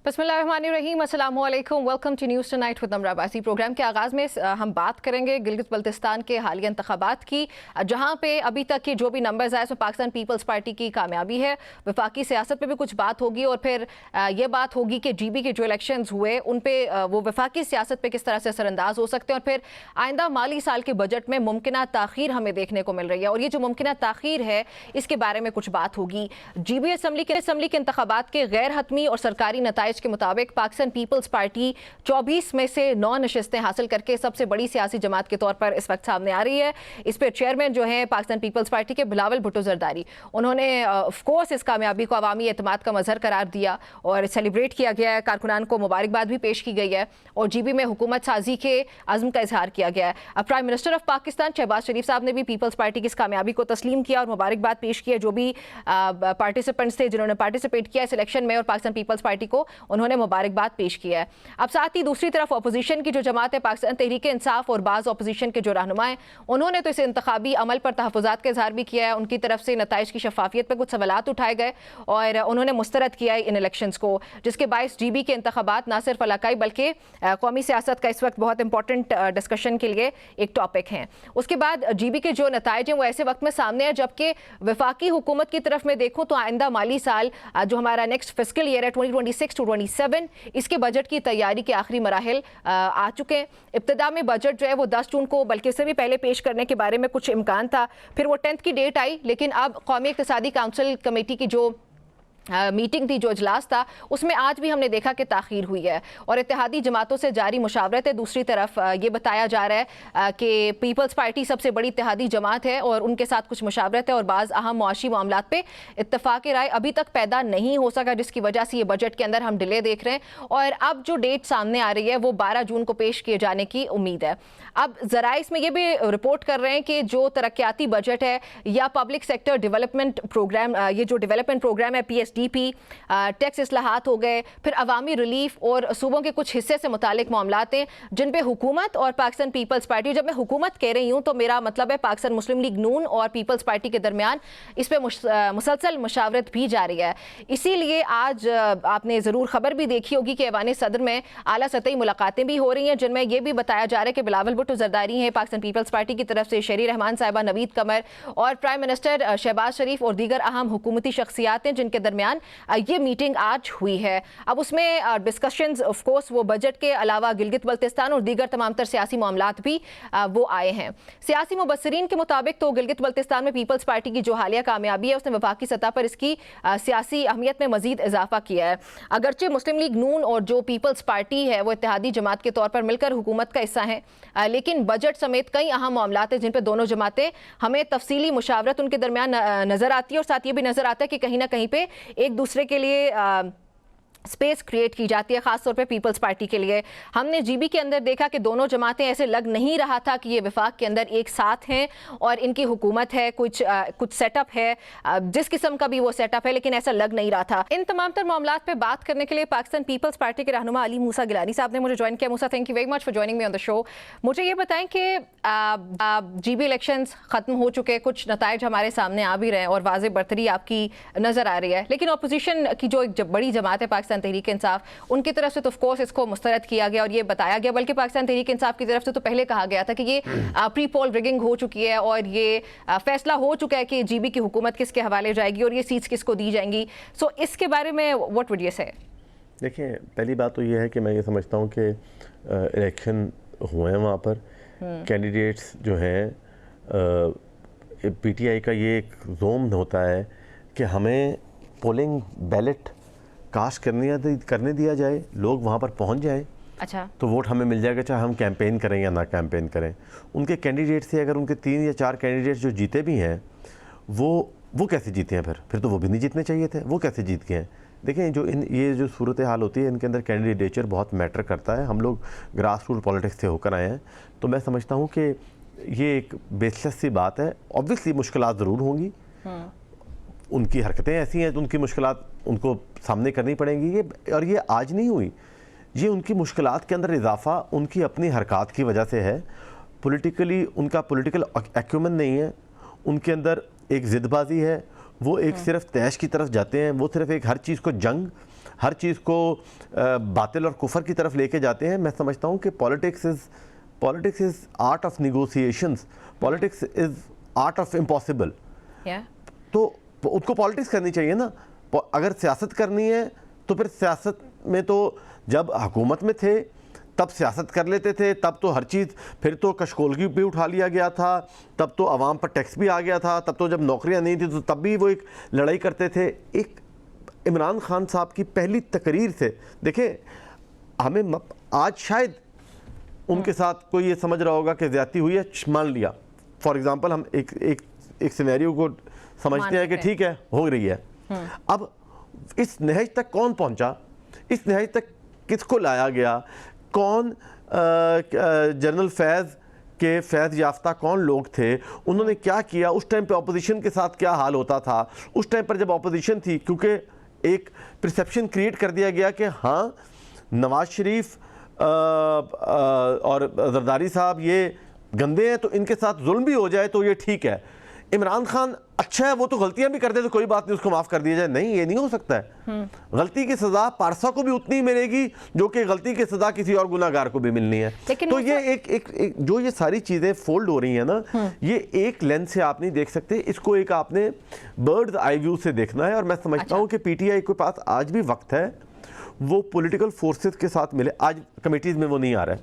बिस्मिल्लाहिर्रहमानिर्रहीम, अस्सलामु अलैकुम। Welcome to news tonight with Namra Abbasi. Programme के आगाज़ में हम बात करेंगे गिलगित बल्तिस्तान के हालिया इंतखाबात की, जहाँ पे अभी तक के जो भी नंबर्स आए उसमें पाकिस्तान पीपल्स पार्टी की कामयाबी है। वफाकी सियासत पे भी कुछ बात होगी और फिर ये बात होगी कि GB के जो इलेक्शंस हुए उन पर वो वफाकी सियासत पर किस तरह से असरअंदाज हो सकते हैं और फिर आइंदा माली साल के बजट में मुमकिन ताख़ीर हमें देखने को मिल रही है और ये जो मुमकिन ताख़ीर है इसके बारे में कुछ बात होगी। GB असम्बली के इंतखाबात के गैर हतमी और सरकारी नताइज के मुताबिक पाकिस्तान पीपल्स पार्टी 24 में से 9 नशिस्तें हासिल करके सबसे बड़ी सियासी जमात के तौर पर इस वक्त सामने आ रही है। इस पर चेयरमैन जो है पाकिस्तान पीपल्स पार्टी के बिलावल भुट्टो जरदारी, उन्होंने ऑफकोर्स इस कामयाबी को अवामी एतमाद का मजहर करार दिया और सेलिब्रेट किया गया है। कारकुनान को मुबारकबाद भी पेश की गई है और GB में हुकूमत साजी के अज़्म का इजहार किया गया है। अब prime minister of Pakistan Shehbaz Sharif साहब ने भी पीपल्स पार्टी की इस कामयाबी को तस्लीम किया और मुबारकबाद पेश किया। जो भी पार्टिसिपेंट्स थे जिन्होंने पार्टिसिपेट किया इस इलेक्शन में और पाकिस्तान पीपल्स पार्टी को उन्होंने मुबारकबाद पेश किया है। अब साथ ही दूसरी तरफ अपोजिशन की जो जमात है पाकिस्तान तहरीक इंसाफ और बाज़ अपोजिशन के जो रहनुमा हैं उन्होंने तो इस इंतखाबी अमल पर तहफ़्फ़ुज़ात का इजहार भी किया है। उनकी तरफ से नताइज की शफाफियत पर कुछ सवालात उठाए गए और उन्होंने मुस्तरद किया है इन इलेक्शंस को, जिसके बायस GB के इंतखाबात ना सिर्फ इलाकाई बल्कि कौमी सियासत का इस वक्त बहुत इंपॉर्टेंट डिस्कशन के लिए एक टॉपिक हैं। उसके बाद GB के जो नताइज हैं वो ऐसे वक्त में सामने है जबकि वफाकी हुकूमत की तरफ में देखूँ तो आइंदा माली साल जो हमारा नेक्स्ट फिस्कल ईयर है 2026 to 27 इसके बजट की तैयारी के आखिरी मराहिल आ चुके हैं। इब्तिदा में बजट जो है वो 10 जून को बल्कि उससे भी पहले पेश करने के बारे में कुछ इम्कान था, फिर वो 10th की डेट आई, लेकिन अब कौमी इक़्तिसादी काउंसिल कमेटी की जो मीटिंग थी, जो इजलास था, उसमें आज भी हमने देखा कि ताख़ीर हुई है और इत्तेहादी जमातों से जारी मुशावरत है। दूसरी तरफ ये बताया जा रहा है कि पीपल्स पार्टी सबसे बड़ी इत्तेहादी जमात है और उनके साथ कुछ मुशावरत है और बाज़ अहम मुआशी मामलात पे इत्तफ़ाक़ राय अभी तक पैदा नहीं हो सका, जिसकी वजह से ये बजट के अंदर हम डिले देख रहे हैं और अब जो डेट सामने आ रही है वो 12 जून को पेश किए जाने की उम्मीद है। अब ज़रा इसमें यह भी रिपोर्ट कर रहे हैं कि जो तरक्याती बजट है या पब्लिक सेक्टर डेवलपमेंट प्रोग्राम, ये जो डेवलपमेंट प्रोग्राम है PSDP, टैक्स इस्लाहात हो गए, फिर अवामी रिलीफ और सूबों के कुछ हिस्से से मुतालिक मामलात हैं जिन पे हुकूमत और पाकिस्तान पीपल्स पार्टी, जब मैं हुकूमत कह रही हूँ तो मेरा मतलब है पाकिस्तान मुस्लिम लीग नून और पीपल्स पार्टी के दरमियान इस पर मुसलसल मुशावरत भी जारी है। इसीलिए आज आपने ज़रूर खबर भी देखी होगी कि ऐवान सदर में आला सतही मुलाकातें भी हो रही हैं जिनमें यह भी बताया जा रहा है कि बिलावल भुट्टो जरदारी हैं पाकिस्तान पीपल्स पार्टी की तरफ से, शहरी रहमान साहिबा, नवीद कमर और प्राइम मिनिस्टर शहबाज शरीफ और दीगर अहम हुकूमती शख्सियात हैं जिनके दरमियान ये मीटिंग आज हुई है। अब उसमें डिस्कशंस ऑफ कोर्स वो बजट के अलावा गिलगित बल्तिस्तान और दीगर तमाम तर सियासी मामलात भी वो आए हैं। सियासी मुबस्सिरीन के मुताबिक तो गिलगित बल्तिस्तान में पीपल्स पार्टी की जो हालिया कामयाबी है उसने वफाकी सतह पर इसकी सियासी अहमियत में मजीद इजाफा किया है। अगरचे मुस्लिम लीग नून और जो पीपल्स पार्टी है वो इत्तेहादी जमात के तौर पर मिलकर हुकूमत का हिस्सा है, लेकिन बजट समेत कई अहम मामलात हैं जिन पर दोनों जमातें हमें तफसीली मुशावरत उनके दरमियान नजर आती है और साथ ये भी नजर आता है कि कहीं ना कहीं पे एक दूसरे के लिए स्पेस क्रिएट की जाती है, खासतौर पे पीपल्स पार्टी के लिए। हमने GB के अंदर देखा कि दोनों जमातें ऐसे लग नहीं रहा था कि ये वफाक के अंदर एक साथ हैं और इनकी हुकूमत है, कुछ सेटअप है, जिस किस्म का भी वो सेटअप है, लेकिन ऐसा लग नहीं रहा था। इन तमाम तर मामलात पे बात करने के लिए पाकिस्तान पीपल्स पार्टी के रहनुमा अली मूसा गिलानी साहब ने मुझे ज्वाइन किया। Musa, thank you very much for joining me on the show. मुझे ये बताएं कि GB इलेक्शंस ख़त्म हो चुके, कुछ नताइज हमारे सामने आ भी रहे हैं और वाज़ेह बरतरी आपकी नज़र आ रही है, लेकिन अपोजिशन की जो एक बड़ी जमात है पाकिस्तान तहरीक इंसाफ, उनकी तरफ से तो ऑफ कोर्स इसको मुस्तरद किया गया और ये बताया गया, बल्कि पाकिस्तान तहरीक इंसाफ की तरफ से तो पहले कहा गया था कि ये प्री पोल रिगिंग हो चुकी है और ये फैसला हो चुका है कि GB की हुकूमत किसके हवाले जाएगी और ये सीट्स किसको दी जाएंगी। सो इसके बारे में व्हाट वुड यू से? देखिए, पहली बात तो ये है कि मैं ये समझता हूँ कि इलेक्शन हुए हैं, वहाँ पर कैंडिडेट्स जो हैं PTI का ये एक जोम होता है कि हमें पोलिंग बैलेट कास्ट करने दिया जाए, लोग वहाँ पर पहुँच जाएं। अच्छा, तो वोट हमें मिल जाएगा, चाहे हम कैंपेन करें या ना कैंपेन करें। उनके कैंडिडेट से अगर उनके 3 या 4 कैंडिडेट्स जो जीते भी हैं वो कैसे जीते हैं? फिर तो वो भी नहीं जीतने चाहिए थे, वो कैसे जीत गए हैं? देखें, ये जो सूरत हाल होती है इनके अंदर कैंडिडेचर बहुत मैटर करता है। हम लोग ग्रास रूट पॉलिटिक्स से होकर आए हैं, तो मैं समझता हूँ कि ये एक बेसलेस सी बात है। ऑब्वियसली मुश्किलात ज़रूर होंगी, उनकी हरकतें ऐसी हैं तो उनकी मुश्किलात उनको सामने करनी पड़ेंगी। ये आज नहीं हुई, ये उनकी मुश्किलात के अंदर इजाफा उनकी अपनी हरकत की वजह से है। पॉलिटिकली उनका पॉलिटिकल एक्यूमेन नहीं है, उनके अंदर एक ज़िदबाजी है, वो एक सिर्फ तैश की तरफ जाते हैं, वो सिर्फ एक हर चीज़ को जंग हर चीज़ को बातिल और कुफर की तरफ लेके जाते हैं। मैं समझता हूँ कि politics is art of negotiations, politics is art of impossible. तो उसको पॉलिटिक्स करनी चाहिए ना। अगर सियासत करनी है तो फिर सियासत में तो जब हुकूमत में थे तब सियासत कर लेते थे, तब तो हर चीज़, फिर तो कशकोलगी भी उठा लिया गया था, तब तो आवाम पर टैक्स भी आ गया था, तब तो जब नौकरियां नहीं थी तो तब भी वो एक लड़ाई करते थे। एक इमरान खान साहब की पहली तकरीर से देखें, हमें आज शायद उनके साथ कोई ये समझ रहा होगा कि ज़्यादती हुई है, मान लिया फॉर एग्ज़ाम्पल, हम एक सिनेरियो को समझते हैं कि ठीक है हो रही है। अब इस नहज तक कौन पहुंचा, इस नहज तक किसको लाया गया, कौन जनरल फैज़ के फैज़ याफ्ता कौन लोग थे, उन्होंने क्या किया, उस टाइम पे ऑपोजिशन के साथ क्या हाल होता था, उस टाइम पर जब ऑपोजिशन थी, क्योंकि एक परसेप्शन क्रिएट कर दिया गया कि हाँ नवाज शरीफ और जरदारी साहब ये गंदे हैं तो इनके साथ जुल्म भी हो जाए तो ये ठीक है, इमरान खान अच्छा है वो तो गलतियां भी कर दे तो कोई बात नहीं उसको माफ कर दिया जाए। नहीं, ये नहीं हो सकता है। गलती की सजा पारसा को भी उतनी मिलेगी जो कि गलती की सजा किसी और गुनाहगार को भी मिलनी है। तो ये एक जो ये सारी चीजें फोल्ड हो रही है ना, ये एक लेंस से आप नहीं देख सकते, इसको एक आपने बर्ड्स आई व्यू से देखना है। और मैं समझता हूँ कि पीटीआई के पास आज भी वक्त है वो पॉलिटिकल फोर्सेस के साथ मिले। आज कमेटीज में वो नहीं आ रहा है,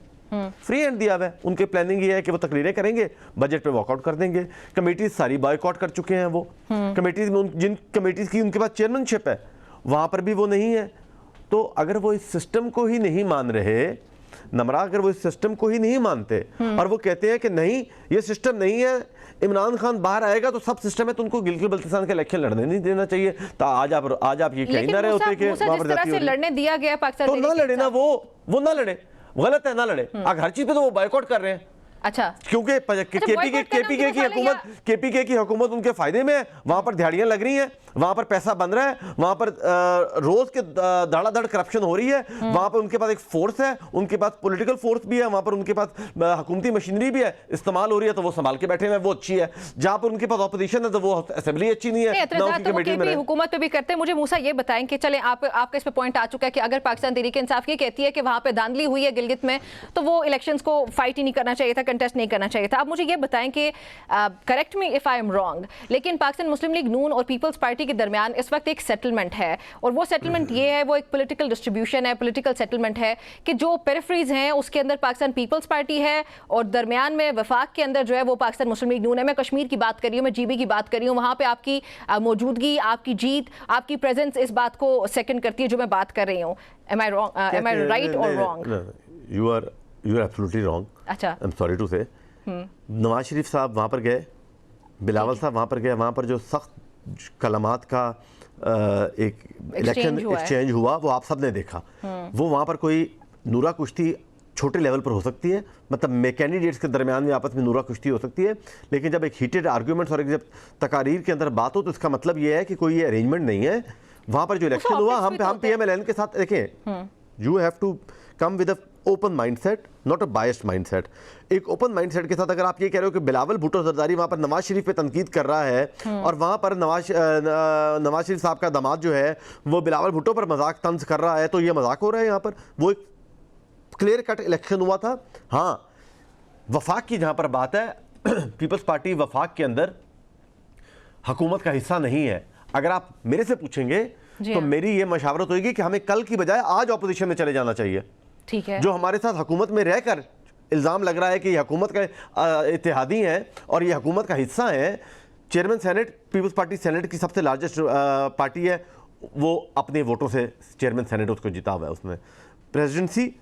फ्री हैंड दिया हुआ है। उनके प्लानिंग ये है कि वो तकरीरें करेंगे, बजट पे वॉकआउट कर देंगे। कमेटीज सारी बॉयकॉट कर चुके हैं। वो कमेटीज में जिन कमेटीज की उनके पास चेयरमैनशिप है वहां पर भी वो नहीं है। तो अगर वो इस सिस्टम को ही नहीं मान रहे नमरा, अगर वो इस सिस्टम को ही नहीं मानते और वो कहते हैं कि नहीं ये सिस्टम नहीं है, इमरान खान बाहर आएगा तो सब सिस्टम है, तो उनको गिलगित बल्तिस्तान के इलेक्शन लड़ने नहीं देना चाहिए। तो आज आप ये कह ना रहे होते कि वहां पर जाती लड़ने दिया गया पाकिस्तान, तो ना लड़े ना, वो ना लड़े, गलत है ना लड़े। अगर हर चीज पे तो वो बॉयकॉट कर रहे हैं। अच्छा, क्योंकि केपीके की हुकूमत उनके फायदे में है। वहां पर दिहाड़ियां लग रही हैं, वहां पर पैसा बन रहा है, वहां पर रोज के धड़ाधड़ करप्शन हो रही है। वहां पर उनके पास एक फोर्स है, उनके पास पॉलिटिकल फोर्स भी है, वहां पर उनके पास हुकूमती मशीनरी भी है, इस्तेमाल हो रही है तो वो संभाल के बैठे हैं, वो अच्छी है। जहां पर उनके पास ऑपोजिशन है तो वो असेंबली अच्छी नहीं है, हुकूमत पे भी करते हैं। मुझे मूसा ये बताएं कि चले आपका इस पे पॉइंट आ चुका है कि अगर पाकिस्तान तहरीक इंसाफ ये कहती है कि वहां पे धांधली हुई है गिलगित में तो वो इलेक्शंस को फाइट ही नहीं करना चाहिए था, कंटेस्ट नहीं करना चाहिए था। अब मुझे ये बताएं कि correct me if I am wrong, लेकिन पाकिस्तान मुस्लिम लीग नून और पीपल्स पार्टी के दरमियान इस वक्त एक सेटलमेंट है, और वो सेटलमेंट ये है, वो एक पॉलिटिकल डिस्ट्रीब्यूशन है, पॉलिटिकल सेटलमेंट है कि जो पेरिफेरीज हैं उसके अंदर पाकिस्तान पीपल्स पार्टी है और दरमियान में वफाक के अंदर जो है वो पाकिस्तान मुस्लिम लीग नून है। मैं कश्मीर की बात कर रही हूँ, मैं जीबी की बात कर रही हूँ, वहाँ पे आपकी मौजूदगी, आपकी जीत, आपकी प्रेजेंस इस बात को सेकंड करती है जो मैं बात कर रही हूँ। एम आई राइट और wrong? You are absolutely wrong. अच्छा, आई एम सॉरी टू से। नवाज शरीफ साहब वहाँ पर गए, बिलावल साहब वहाँ पर गए, वहाँ पर जो सख्त कलमात का एक इलेक्शन एक्सचेंज हुआ वो आप सब ने देखा। वो वहाँ पर कोई नूरा कुश्ती छोटे लेवल पर हो सकती है, मतलब कैंडिडेट्स के दरमियान में आपस में नूरा कुश्ती हो सकती है, लेकिन जब एक हीटेड आर्ग्यूमेंट्स और एक जब तकारीर के अंदर बात हो तो इसका मतलब ये है कि कोई ये अरेंजमेंट नहीं है। वहाँ पर जो इलेक्शन हुआ हम PMLN के साथ देखें, you have to come with open mindset, not a biased mindset. एक ओपन माइंडसेट के साथ अगर आप ये कह रहे हो कि बिलावल भुट्टो जरदारी वहाँ पर नवाज शरीफ पे तनकीद कर रहा है और वहाँ पर नवाज शरीफ साहब का दामाद जो है वो बिलावल भुट्टो पर मजाक तंज कर रहा है, तो ये मजाक हो रहा है। यहाँ पर वो एक क्लियर कट इलेक्शन हुआ था। हाँ, वफाक की जहाँ पर बात है, पीपल्स पार्टी वफाक के अंदर हुकूमत का हिस्सा नहीं है। अगर आप मेरे से पूछेंगे तो मेरी ये मशावरत होगी कि हमें कल की बजाय आज ऑपोजिशन में चले जाना चाहिए। ठीक है, जो हमारे साथ हुकूमत में रहकर इल्ज़ाम लग रहा है कि ये हुकूमत का इत्तेहादी है और ये हुकूमत का हिस्सा है। Chairman Senate, Peoples Party Senate की सबसे लार्जेस्ट पार्टी है, वो अपने वोटों से चेयरमैन सेनेट उसको जीता हुआ है। उसमें प्रेसिडेंसी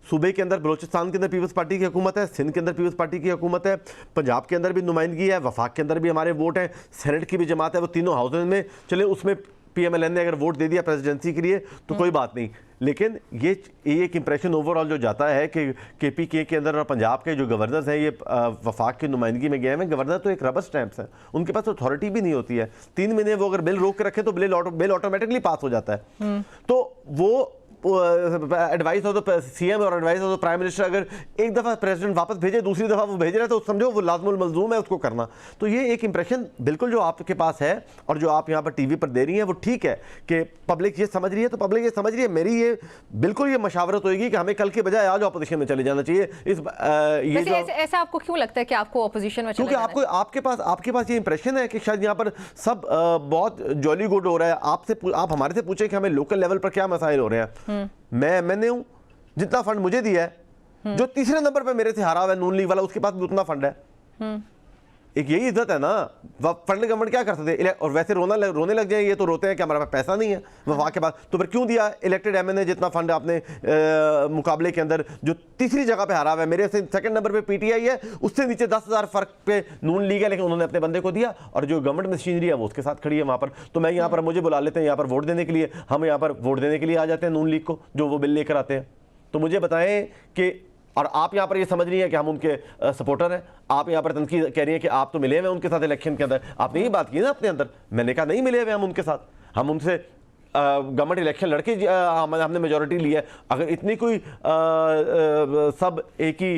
सूबे के अंदर बलोचिस्तान के अंदर पीपल्स पार्टी की हुकूमत है, सिंध के अंदर पीपल्स पार्टी की हुकूमत है, पंजाब के अंदर भी नुमाइंदगी है, वफाक के अंदर भी हमारे वोट हैं, सेनेट की भी जमात है। वो तीनों हाउसेज में चले, उसमें PMLN ने अगर वोट दे दिया प्रेसिडेंसी के लिए तो कोई बात नहीं। लेकिन ये एक इंप्रेशन ओवरऑल जो जाता है कि KPK के अंदर और पंजाब के जो गवर्नर्स हैं ये वफाक की नुमाइंदगी में गए हैं। गवर्नर तो एक रबर स्टैंप्स है, उनके पास अथॉरिटी भी नहीं होती है। 3 महीने वो अगर बिल रोक के रखें तो बिल ऑटोमेटिकली पास हो जाता है। तो वो एडवाइस हो तो सीएम और एडवाइस हो तो प्राइम मिनिस्टर अगर एक दफ़ा प्रेसिडेंट वापस भेजे, दूसरी दफ़ा वो भेज रहे हैं, तो समझो वो लाज़मुल मलज़ूम है उसको करना। तो ये एक इंप्रेशन बिल्कुल जो आपके पास है और जो आप यहाँ पर टीवी पर दे रही हैं वो ठीक है कि पब्लिक ये समझ रही है, तो पब्लिक ये समझ रही है। मेरी ये बिल्कुल ये मशावरत होगी कि हमें कल के बजाय आज अपोजिशन में चले जाना चाहिए। ये जो ऐसा आपको क्यों लगता है कि आपको अपोजिशन में, क्योंकि आपके पास ये इंप्रेशन है कि शायद यहाँ पर सब बहुत जॉली गुड हो रहा है। आप हमारे से पूछे कि हमें लोकल लेवल पर क्या मसाइल हो रहे हैं। मैं एमएनए हूं, जितना फंड मुझे दिया है, जो तीसरे नंबर पर मेरे से हारा हुआ है नून लीग वाला, उसके पास भी उतना फंड है। एक यही इज्जत है ना। फंड गवर्नमेंट क्या कर सकते हैं, और वैसे रोने लग जाए ये तो रोते हैं कि हमारे पास पैसा नहीं है वफाक के पास, तो फिर क्यों दिया इलेक्टेड एमएनए जितना फंड आपने मुकाबले के अंदर जो तीसरी जगह पे हारा हुआ है। मेरे से सेकंड नंबर पे पीटीआई है, उससे नीचे 10,000 फर्क पे नून लीग है, लेकिन उन्होंने अपने बंदे को दिया और जो गवर्नमेंट मशीनरी है वो उसके साथ खड़ी है वहां पर। तो मैं यहाँ पर, मुझे बुला लेते हैं यहाँ पर वोट देने के लिए, हम यहाँ पर वोट देने के लिए आ जाते हैं नून लीग को, जो वो बिल लेकर आते हैं। तो मुझे बताएं कि, और आप यहाँ पर ये समझ रही हैं कि हम उनके सपोर्टर हैं, आप यहाँ पर तनकीद कह रही हैं कि आप तो मिले हुए उनके साथ इलेक्शन के अंदर। आपने ये बात की ना अपने अंदर, मैंने कहा नहीं मिले हुए हम उनके साथ, हम उनसे गवर्नमेंट इलेक्शन लड़के हमने मेजोरिटी ली है। अगर इतनी कोई सब एक ही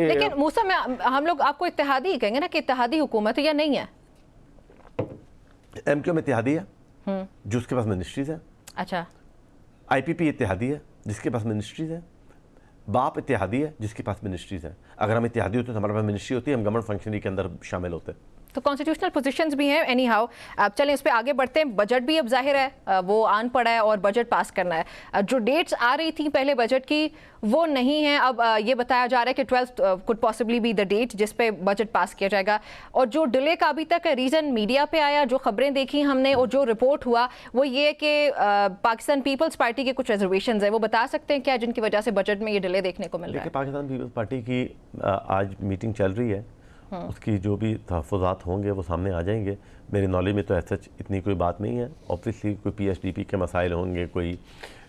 लेकिन मूसा में हम लोग आपको इत्तेहादी कहेंगे ना कि इत्तेहादी हुकूमत है या नहीं है? एमक्यू में इत्तेहादी है जो उसके पास मिनिस्ट्रीज है। अच्छा, आईपीपी इत्तेहादी है जिसके पास मिनिस्ट्रीज है। बाप इत्तेहादी है जिसके पास मिनिस्ट्रीज है। अगर हम इत्तेहादी होते तो हमारे पास मिनिस्ट्री होती है, हम गवर्नमेंट फंक्शनरी के अंदर शामिल होते। तो कॉन्स्टिट्यूशनल पोजीशंस भी हैं एनी हाउ। अब चलें इस पे आगे बढ़ते हैं। बजट भी अब जाहिर है वो आन पड़ा है और बजट पास करना है। जो डेट्स आ रही थी पहले बजट की वो नहीं है। अब ये बताया जा रहा है कि 12th could possibly be the date जिस पे बजट पास किया जाएगा। और जो डिले का अभी तक रीज़न मीडिया पे आया, जो खबरें देखी हमने और जो रिपोर्ट हुआ वो ये कि पाकिस्तान पीपल्स पार्टी के कुछ रिजर्वेशन है, वो बता सकते हैं क्या जिनकी वजह से बजट में ये डिले देखने को मिल रहा है? पाकिस्तान पीपल्स पार्टी की आज मीटिंग चल रही है, उसकी जो भी तहफ़्फ़ुज़ात होंगे वो सामने आ जाएंगे। मेरी नॉलेज में तो ऐसा इतनी कोई बात नहीं है। ऑब्वियसली कोई पीएचडीपी के मसाइल होंगे, कोई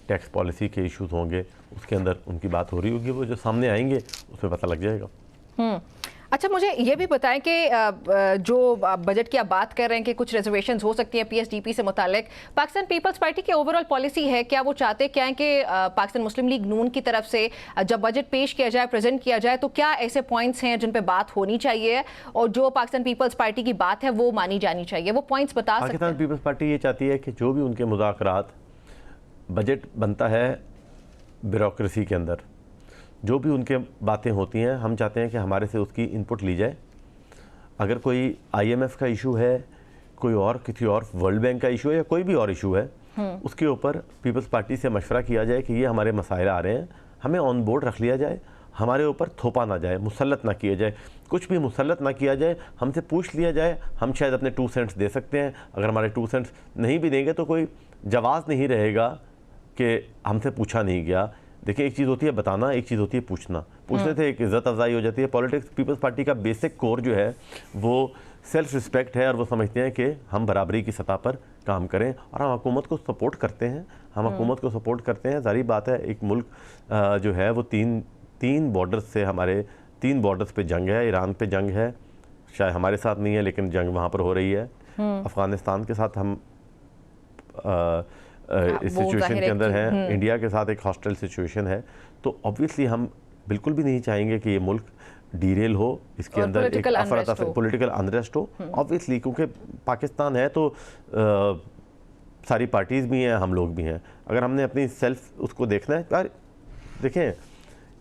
टैक्स पॉलिसी के इश्यूज़ होंगे, उसके अंदर उनकी बात हो रही होगी, वो जो सामने आएंगे उसमें पता लग जाएगा। अच्छा, मुझे ये भी बताएं कि जो बजट की आप बात कर रहे हैं कि कुछ रिजर्वेशंस हो सकती हैं पीएचडीपी से मुतालिक, पाकिस्तान पीपल्स पार्टी की ओवरऑल पॉलिसी है क्या? वो चाहते क्या है कि पाकिस्तान मुस्लिम लीग नून की तरफ से जब बजट पेश किया जाए, प्रेजेंट किया जाए, तो क्या ऐसे पॉइंट्स हैं जिन पे बात होनी चाहिए और जो पाकिस्तान पीपल्स पार्टी की बात है वो मानी जानी चाहिए? वो पॉइंट्स बता सकते हैं? पाकिस्तान पीपल्स पार्टी ये चाहती है कि जो भी उनके मुज़ाकरात, बजट बनता है ब्यूरोक्रेसी के अंदर, जो भी उनके बातें होती हैं, हम चाहते हैं कि हमारे से उसकी इनपुट ली जाए। अगर कोई आईएमएफ का इशू है, कोई और किसी और वर्ल्ड बैंक का इशू है या कोई भी और इशू है, उसके ऊपर पीपल्स पार्टी से मशवरा किया जाए कि ये हमारे मसाइल आ रहे हैं, हमें ऑन बोर्ड रख लिया जाए, हमारे ऊपर थोपा ना जाए, मुसल्लत ना किया जाए, कुछ भी मुसल्लत ना किया जाए, हमसे पूछ लिया जाए। हम शायद अपने 2 सेंट्स दे सकते हैं, अगर हमारे 2 सेंट्स नहीं भी देंगे तो कोई जवाज़ नहीं रहेगा कि हमसे पूछा नहीं गया। देखिए, एक चीज़ होती है बताना, एक चीज़ होती है पूछना। पूछने से एक इज़्ज़त अफजाई हो जाती है। पॉलिटिक्स, पीपल्स पार्टी का बेसिक कोर जो है वो सेल्फ रिस्पेक्ट है और वो समझते हैं कि हम बराबरी की सतह पर काम करें और हम हुकूमत को सपोर्ट करते हैं। हम हुकूमत को सपोर्ट करते हैं। ज़ाहिर बात है, एक मुल्क जो है वो तीन बॉर्डर्स से, हमारे 3 बॉर्डर्स पे जंग है। ईरान पे जंग है, शायद हमारे साथ नहीं है लेकिन जंग वहाँ पर हो रही है। अफ़गानिस्तान के साथ हम इस सिचुएशन के अंदर है। इंडिया के साथ एक हॉस्टाइल सिचुएशन है। तो ऑब्वियसली हम बिल्कुल भी नहीं चाहेंगे कि ये मुल्क डीरेल हो, इसके अंदर एक पॉलिटिकल अनरेस्ट हो। ऑब्वियसली क्योंकि पाकिस्तान है तो सारी पार्टीज़ भी हैं, हम लोग भी हैं। अगर हमने अपनी सेल्फ उसको देखना है यार, देखें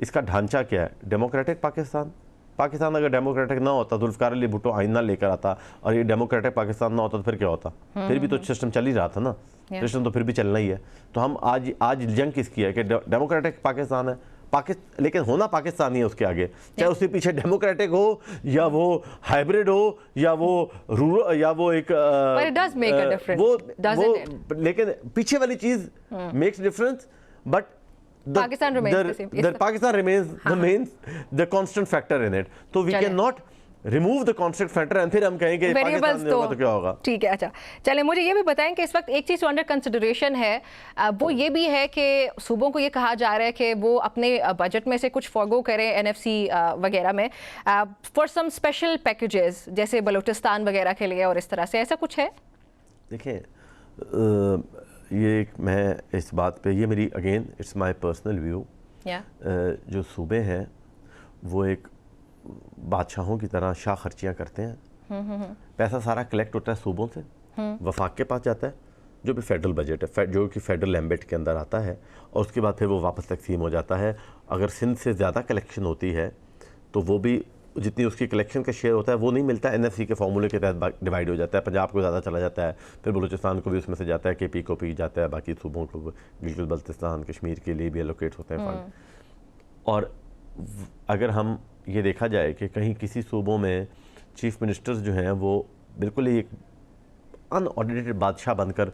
इसका ढांचा क्या है। डेमोक्रेटिक पाकिस्तान अगर डेमोक्रेटिक ना होता, जुल्फ़िकार अली भुट्टो आइन ना लेकर आता और ये डेमोक्रेटिक पाकिस्तान ना होता तो फिर क्या होता? फिर भी तो सिस्टम चल ही रहा था ना, सिस्टम तो फिर भी चलना ही है। तो हम आज जंग किसकी है कि डेमोक्रेटिक पाकिस्तान है, लेकिन होना पाकिस्तानी है उसके आगे, चाहे उसके पीछे डेमोक्रेटिक हो या वो हाइब्रिड हो या वो रूरल या वो एक लेकिन पीछे वाली चीज़ makes difference. But Pakistan remains the constant factor in it. So we cannot remove the constant factor and फिर हम कहेंगे पाकिस्तान में होगा तो क्या होगा। ठीक है, अच्छा चले, मुझे ये भी बताएं कि इस वक्त एक चीज़ अंडर कंसिडरेशन है, वो ये भी है कि सूबों को ये कहा जा रहा है कि वो अपने बजट में से कुछ फॉरगो करें एनएफसी वगैरह में फॉर सम स्पेशल पैकेजेस, जैसे बलूचिस्तान वगैरह के लिए और इस तरह से, ऐसा कुछ है? देखिए, ये मैं इस बात पे, ये मेरी again it's my personal view, जो सूबे हैं वो एक बादशाहों की तरह शाह खर्चियाँ करते हैं। पैसा सारा कलेक्ट होता है सूबों से, वफाक के पास जाता है जो भी फेडरल बजट है, जो कि फेडरल एम्बेट के अंदर आता है, और उसके बाद फिर वो वापस तकसीम हो जाता है। अगर सिंध से ज़्यादा कलेक्शन होती है तो वो भी जितनी उसकी कलेक्शन का शेयर होता है वो नहीं मिलता, एनएफसी के फार्मूले के तहत डिवाइड हो जाता है। पंजाब को ज़्यादा चला जाता है, फिर बलूचिस्तान को भी उसमें से जाता है, केपी को भी जाता है, बाकी सूबों को, गिलगित बल्तिस्तान कश्मीर के लिए भी एलोकेट होते हैं फंड। और अगर हम ये देखा जाए कि कहीं किसी सूबों में चीफ मिनिस्टर्स जो हैं वो बिल्कुल ही एक अनऑडिटेड बादशाह बनकर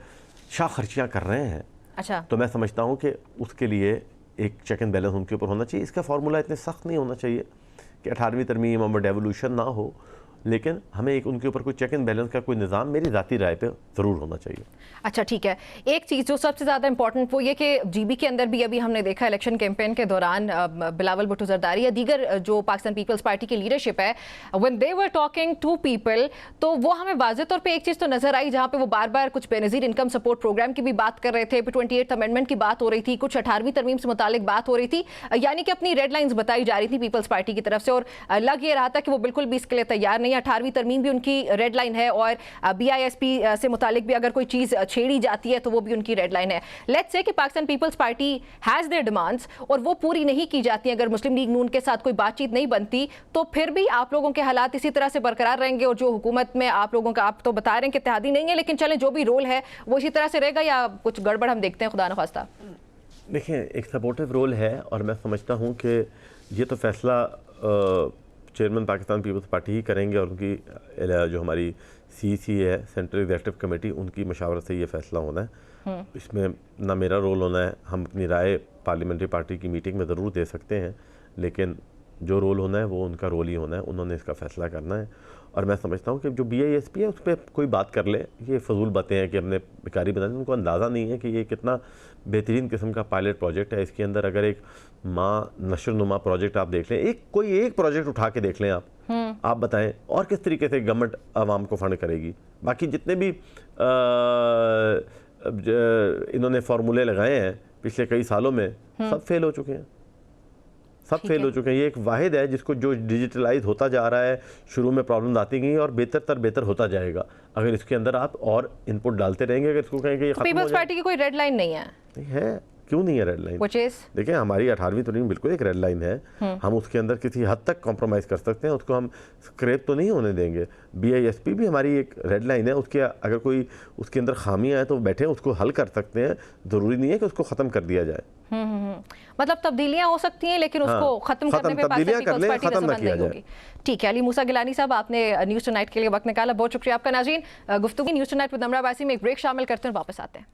शाह खर्चियाँ कर रहे हैं, अच्छा, तो मैं समझता हूँ कि उसके लिए एक चेक एंड बैलेंस उनके ऊपर होना चाहिए। इसका फार्मूला इतने सख्त नहीं होना चाहिए कि 18वीं तरमीम और डेवोल्यूशन ना हो, लेकिन हमें एक उनके ऊपर कोई चेक एंड बैलेंस का कोई निज़ाम मेरी ज़ाती राय पे ज़रूर होना चाहिए। अच्छा ठीक है, एक चीज़ जो सबसे ज़्यादा इंपॉर्टेंट वो ये कि जीबी के अंदर भी अभी हमने देखा इलेक्शन कैंपेन के दौरान बिलावल भुट्टो जरदारी या दीगर जो पाकिस्तान पीपल्स पार्टी की लीडरशिप है, when they were talking to people, तो वो हमें वाज़े तौर पे एक चीज़ तो नज़र आई जहाँ पे वो बार बार कुछ बेनज़ीर इनकम सपोर्ट प्रोग्राम की भी बात कर रहे थे, 28th अमेंडमेंट की बात हो रही थी, कुछ 18वीं तरमीम से मुतालिक बात हो रही थी, यानी कि अपनी रेड लाइन्स बताई जा रही थी पीपल्स पार्टी की तरफ से, और लग ये रहा था कि वो बिल्कुल भी इसके लिए तैयार नहीं है। 18वीं तरमीम भी उनकी रेड लाइन है, और BISP से मुतालिक भी अगर कोई चीज़ छेड़ी जाती है तो वो भी उनकी रेड लाइन है। लेट्स से कि Pakistan Peoples Party has their demands और वो पूरी नहीं की जाती, अगर मुस्लिम लीग नून के साथ कोई बातचीत नहीं बनती, तो फिर भी आप लोगों के हालात इसी तरह से बरकरार रहेंगे, और जो हुकूमत में आप लोगों का, आप तो बता रहे हैं कि इत्तेहादी नहीं है, लेकिन चलें जो भी रोल है वो इसी तरह से रहेगा, या कुछ गड़बड़ हम देखते हैं खुदा न खास्ता? देखिए, एक सपोर्टिव रोल है, और मैं समझता हूँ कि ये तो फैसला चेयरमैन पाकिस्तान पीपल्स पार्टी ही करेंगे, और उनकी जो हमारी CEC है, सेंट्रल एग्जीक्यूटिव कमेटी, उनकी मशावरत से ये फैसला होना है। इसमें ना मेरा रोल होना है, हम अपनी राय पार्लियामेंट्री पार्टी की मीटिंग में ज़रूर दे सकते हैं, लेकिन जो रोल होना है वो उनका रोल ही होना है, उन्होंने इसका फ़ैसला करना है। और मैं समझता हूँ कि जो BISP है उस पर कोई बात कर ले, ये फजूल बातें हैं कि हमने बेकारी बना दी, उनको अंदाज़ा नहीं है कि ये कितना बेहतरीन किस्म का पायलट प्रोजेक्ट है। इसके अंदर अगर एक नशरनुमा प्रोजेक्ट आप देख लें, कोई एक प्रोजेक्ट उठा के देख लें आप बताएं, और किस तरीके से गवर्नमेंट आवाम को फंड करेगी। बाकी जितने भी इन्होंने फार्मूले लगाए हैं पिछले कई सालों में, सब फेल हो चुके हैं, सब फेल हो चुके हैं। ये एक वाहिद है जिसको, जो डिजिटलाइज होता जा रहा है, शुरू में प्रॉब्लम आती गई और बेहतर होता जाएगा अगर इसके अंदर आप और इनपुट डालते रहेंगे। अगर इसको कहेंगे पीपल्स पार्टी की कोई रेड लाइन नहीं है? नहीं है, क्यों नहीं है रेड लाइन? देखिए, हमारी 18वीं तरमीम बिल्कुल एक रेड लाइन है, हम उसके अंदर किसी हद तक कॉम्प्रोमाइज़ कर सकते हैं, उसको हम स्क्रैप तो नहीं होने देंगे। BISP भी हमारी एक रेड लाइन है, उसके अगर कोई उसके अंदर खामियां हैं तो बैठे उसको हल कर सकते हैं, ज़रूरी नहीं है कि उसको ख़त्म कर दिया जाए। मतलब तब्दीलियां हो सकती हैं, लेकिन उसको खत्म करने पे पाकिस्तान पीपल्स पार्टी रज़ामंद नहीं होगी। ठीक है, अली मूसा गिलानी साहब, आपने न्यूज़ टुनाइट के लिए वक्त निकाला, बहुत शुक्रिया आपका। नाज़रीन, गुफ्तगू news tonight with Namra Abbasi में एक ब्रेक शामिल करते हैं, वापस आते हैं।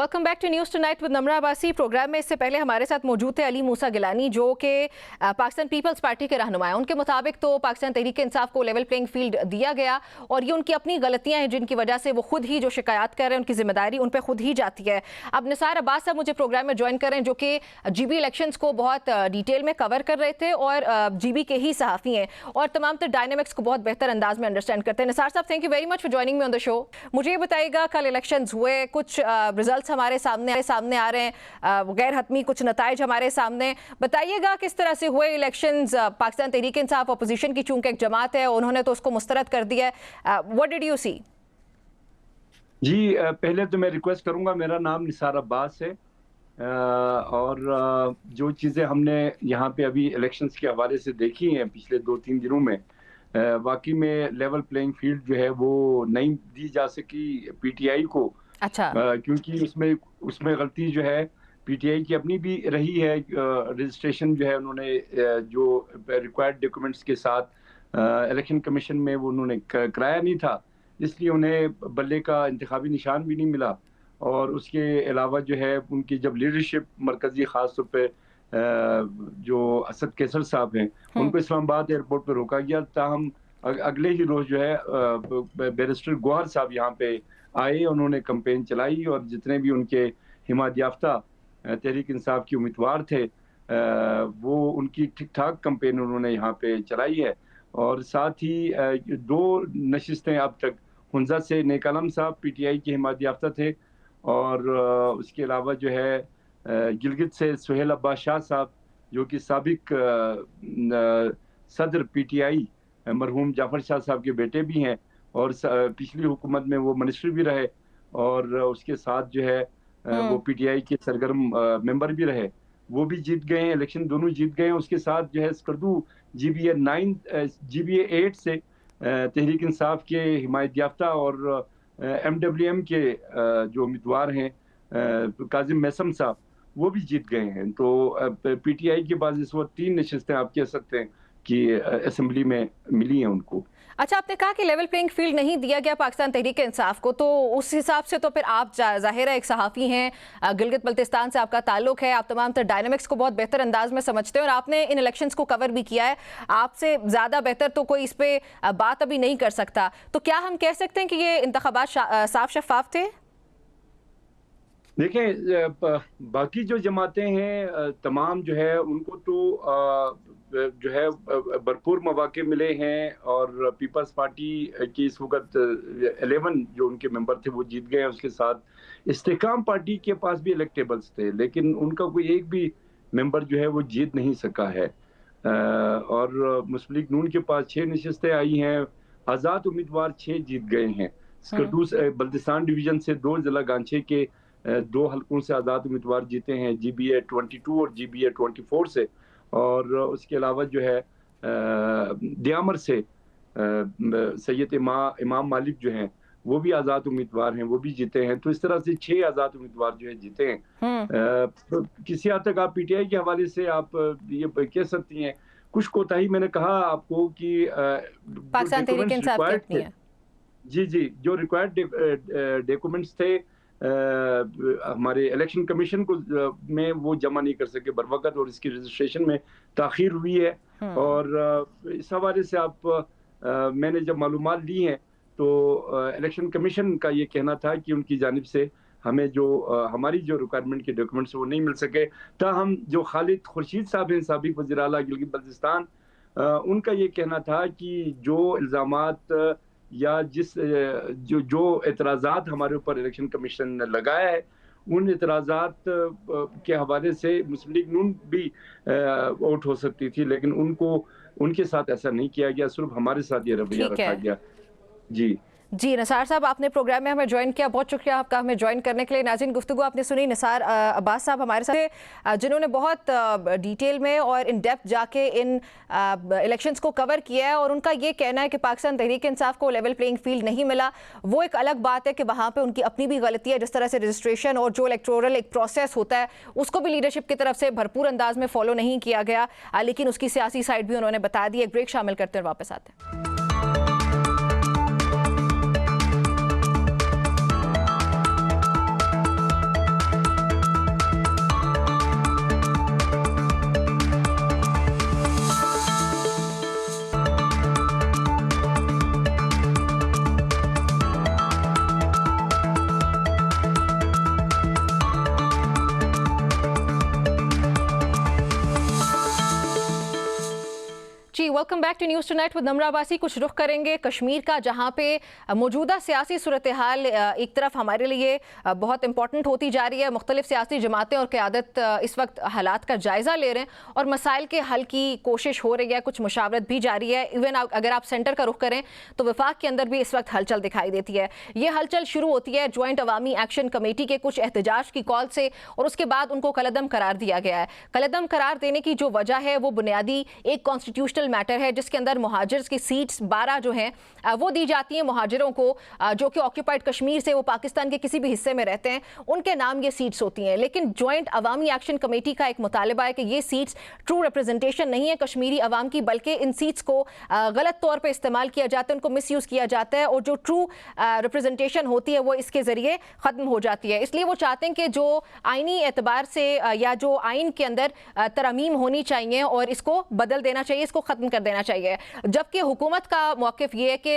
Welcome back to news tonight with Namra Abbasi. Programme में इससे पहले हमारे साथ मौजूद थे अली मूसा गिलानी, जो कि पाकिस्तान पीपल्स पार्टी के रहनुमा हैं। उनके मुताबिक तो पाकिस्तान तहरीक इंसाफ को लेवल प्लेइंग फील्ड दिया गया, और ये उनकी अपनी गलतियां हैं जिनकी वजह से वो खुद ही जो शिकायत कर रहे हैं उनकी जिम्मेदारी उन पर खुद ही जाती है। अब निसार अब्बास साहब मुझे प्रोग्राम में ज्वाइन कर रहे हैं, जो कि GB इलेक्शंस को बहुत डिटेल में कवर कर रहे थे, और GB के ही सहाफ़ी हैं और तमाम तर डायनेमिक्स को बहुत बेहतर अंदाज में अंडरस्टैंड करते हैं। निसार साहब, thank you very much for joining me on the show. मुझे ये बताइएगा, कल इलेक्शंस हुए, कुछ रिजल्ट्स हमारे सामने आ रहे हैं, गैर हतमी कुछ नताइज हमारे सामने, बताइएगा किस तरह से हुए इलेक्शंस। पाकिस्तान तहरीक इंसाफ अपोजिशन की चूंकि एक जमात है, उन्होंने तो उसको मुस्तरद कर दिया है। What did you see? जी, पहले तो मैं रिक्वेस्ट करूंगा, मेरा नाम निसार अब्बास है, और जो चीज़ें हमने यहाँ पे अभी इलेक्शंस के हवाले से देखी हैं पिछले 2-3 दिनों में, वाकई में लेवल प्लेइंग फील्ड जो है वो नहीं दी जा सकी PTI को। अच्छा, क्योंकि उसमें गलती जो है PTI की अपनी भी रही है। रजिस्ट्रेशन जो है उन्होंने जो रिक्वायर्ड डॉक्यूमेंट्स के साथ इलेक्शन कमीशन में वो उन्होंने कराया नहीं था, इसलिए उन्हें बल्ले का इंतखाबी निशान भी नहीं मिला। और उसके अलावा जो है उनकी जब लीडरशिप मरकज़ी ख़ास तौर पे जो असद कैसर साहब हैं उनको इस्लामाबाद एयरपोर्ट पर रोका गया। ताहम अगले ही रोज़ जो है बैरिस्टर गौहर साहब यहाँ पे आए, उन्होंने कैंपेन चलाई और जितने भी उनके हिमायत याफ्ता तहरीक इंसाफ के उम्मीदवार थे वो उनकी ठीक ठाक कैंपेन उन्होंने यहाँ पे चलाई है। और साथ ही 2 नशिस्तें अब तक हुंजा से नेक आलम साहब पीटीआई के हिमायत याफ्ता थे और उसके अलावा जो है गिलगित से सुहेल अब्बास शाह साहब जो कि साबिक सदर पीटीआई मरहूम जाफर शाह साहब के बेटे भी हैं और पिछली हुकूमत में वो मिनिस्टर भी रहे और उसके साथ जो है वो पीटीआई के सरगर्म मेंबर भी रहे, वो भी जीत गए हैं, इलेक्शन दोनों जीत गए हैं। उसके साथ जो है स्कर्दू GBA 8 से तहरीक इंसाफ के हिमायत याफ्ता और MWM के जो उम्मीदवार हैं काजिम मैसम साहब वो भी जीत गए हैं। तो पीटीआई के पास इस वक्त 3 नशिस्तें आप कह सकते हैं कि असेंबली में मिली हैं उनको। अच्छा, आपने कहा कि लेवल प्लेइंग फील्ड नहीं दिया गया पाकिस्तान तहरीक इंसाफ को, तो उस हिसाब से तो फिर आप जाहिर है एक सहाफ़ी हैं, गिलगित बल्तिस्तान से आपका ताल्लुक है, आप तमाम तर डायनामिक्स को बहुत बेहतर अंदाज में समझते हैं और आपने इन इलेक्शंस को कवर भी किया है। आपसे ज़्यादा बेहतर तो कोई इस पर बात अभी नहीं कर सकता, तो क्या हम कह सकते हैं कि ये इंतखाबात साफ शफाफ थे? देखें, बाकी जो जमातें हैं तमाम जो है उनको तो जो है भरपूर मौके मिले हैं और पीपल्स पार्टी की इस वक्त 11 जो उनके मेंबर थे वो जीत गए हैं। उसके साथ इस्तेकाम पार्टी के पास भी इलेक्टेबल्स थे लेकिन उनका कोई एक भी मेंबर जो है वो जीत नहीं सका है। और मुस्लिम लीग नून के पास 6 नशिस्तें आई हैं, आज़ाद उम्मीदवार 6 जीत गए हैं। स्कर्दू बल्तिस्तान डिवीजन से 2 जिला गांचे के 2 हलकों से आज़ाद उम्मीदवार जीते हैं, GBA 22 और GBA 24 से। और उसके अलावा जो है दियामर से सैयद इमाम मालिक जो हैं वो भी आज़ाद उम्मीदवार हैं, वो भी जीते हैं। तो इस तरह से 6 आज़ाद उम्मीदवार जो है जीते हैं। किसी हद तक आप पीटीआई के हवाले से आप ये कह सकती हैं कुछ कोताही मैंने कहा आपको कि पाकिस्तान तहरीक इंसाफ की अपनी है। जी, जो रिक्वायर्ड डॉक्यूमेंट्स थे हमारे इलेक्शन कमीशन को में वो जमा नहीं कर सके बर वक्त और इसकी रजिस्ट्रेशन में ताखीर हुई है। और इस हवाले से आप मैंने जब मालूमात ली हैं तो इलेक्शन कमीशन का ये कहना था कि उनकी जानिब से हमें जो हमारी जो रिक्वायरमेंट के डॉक्यूमेंट्स वो नहीं मिल सके। ताहम जो खालिद खुर्शीद साहब हैं साबिक वज़ीर आला गिलगित बल्तिस्तान, उनका ये कहना था कि जो इल्ज़ामात या जो एतराज़ात हमारे ऊपर इलेक्शन कमीशन ने लगाया है उन एतराज़ात के हवाले से मुस्लिम लीग नून भी वोट हो सकती थी लेकिन उनके साथ ऐसा नहीं किया गया, सिर्फ हमारे साथ ये रवैया रखा गया। जी निसार साहब, आपने प्रोग्राम में हमें ज्वाइन किया, बहुत शुक्रिया आपका हमें ज्वाइन करने के लिए। नाज़रीन, गुफ्तगू आपने सुनी निसार अब्बास साहब हमारे साथ जिन्होंने बहुत डिटेल में और इन डेप्थ जाके इन इलेक्शंस को कवर किया है और उनका ये कहना है कि पाकिस्तान तहरीक इंसाफ को लेवल प्लेइंग फील्ड नहीं मिला। वो एक अलग बात है कि वहाँ पे उनकी अपनी भी गलती है, जिस तरह से रजिस्ट्रेशन और जो इलेक्टोरल एक प्रोसेस होता है उसको भी लीडरशिप की तरफ से भरपूर अंदाज में फॉलो नहीं किया गया, लेकिन उसकी सियासी साइड भी उन्होंने बता दी। एक ब्रेक शामिल करते हैं, वापस आते हैं। Welcome back to news tonight with Namra Abbasi. कुछ रुख करेंगे कश्मीर का, जहां पे मौजूदा सियासी सूरत हाल एक तरफ हमारे लिए बहुत इंपॉर्टेंट होती जा रही है। मुख्तलिफ सियासी जमातें और क़यादत इस वक्त हालात का जायज़ा ले रहे हैं और मसाइल के हल की कोशिश हो रही है, कुछ मुशावरत भी जारी है। इवन अगर आप सेंटर का रुख करें तो वफाक के अंदर भी इस वक्त हलचल दिखाई देती है। ये हलचल शुरू होती है जॉइंट अवामी एक्शन कमेटी के कुछ एहतजाज की कॉल से और उसके बाद उनको कलअदम करार दिया गया है। कलअदम करार देने की जो वजह है वो बुनियादी एक कॉन्स्टिट्यूशनल मैटर है जिसके अंदर मुहाजिर्स की सीट्स 12 जो हैं वो दी जाती हैं मुहाजिरों को जो कि ऑक्यूपाइड कश्मीर से वो पाकिस्तान के किसी भी हिस्से में रहते हैं, उनके नाम ये सीट्स होती हैं। लेकिन जॉइंट अवामी एक्शन कमेटी का एक मुतालबा है कि ये सीट्स ट्रू रिप्रेजेंटेशन नहीं है कश्मीरी अवाम की, बल्कि इन सीट्स को गलत तौर पर इस्तेमाल किया जाता है, उनको मिसयूज़ किया जाता है और जो ट्रू रिप्रेजेंटेशन होती है वो इसके ज़रिए ख़त्म हो जाती है। इसलिए वो चाहते हैं कि जो आइनी एतबार से या जो आइन के अंदर तरमीम होनी चाहिए और इसको बदल देना चाहिए, इसको ख़त्म कर देना चाहिए। जबकि हुकूमत का मौक़िफ़ ये है कि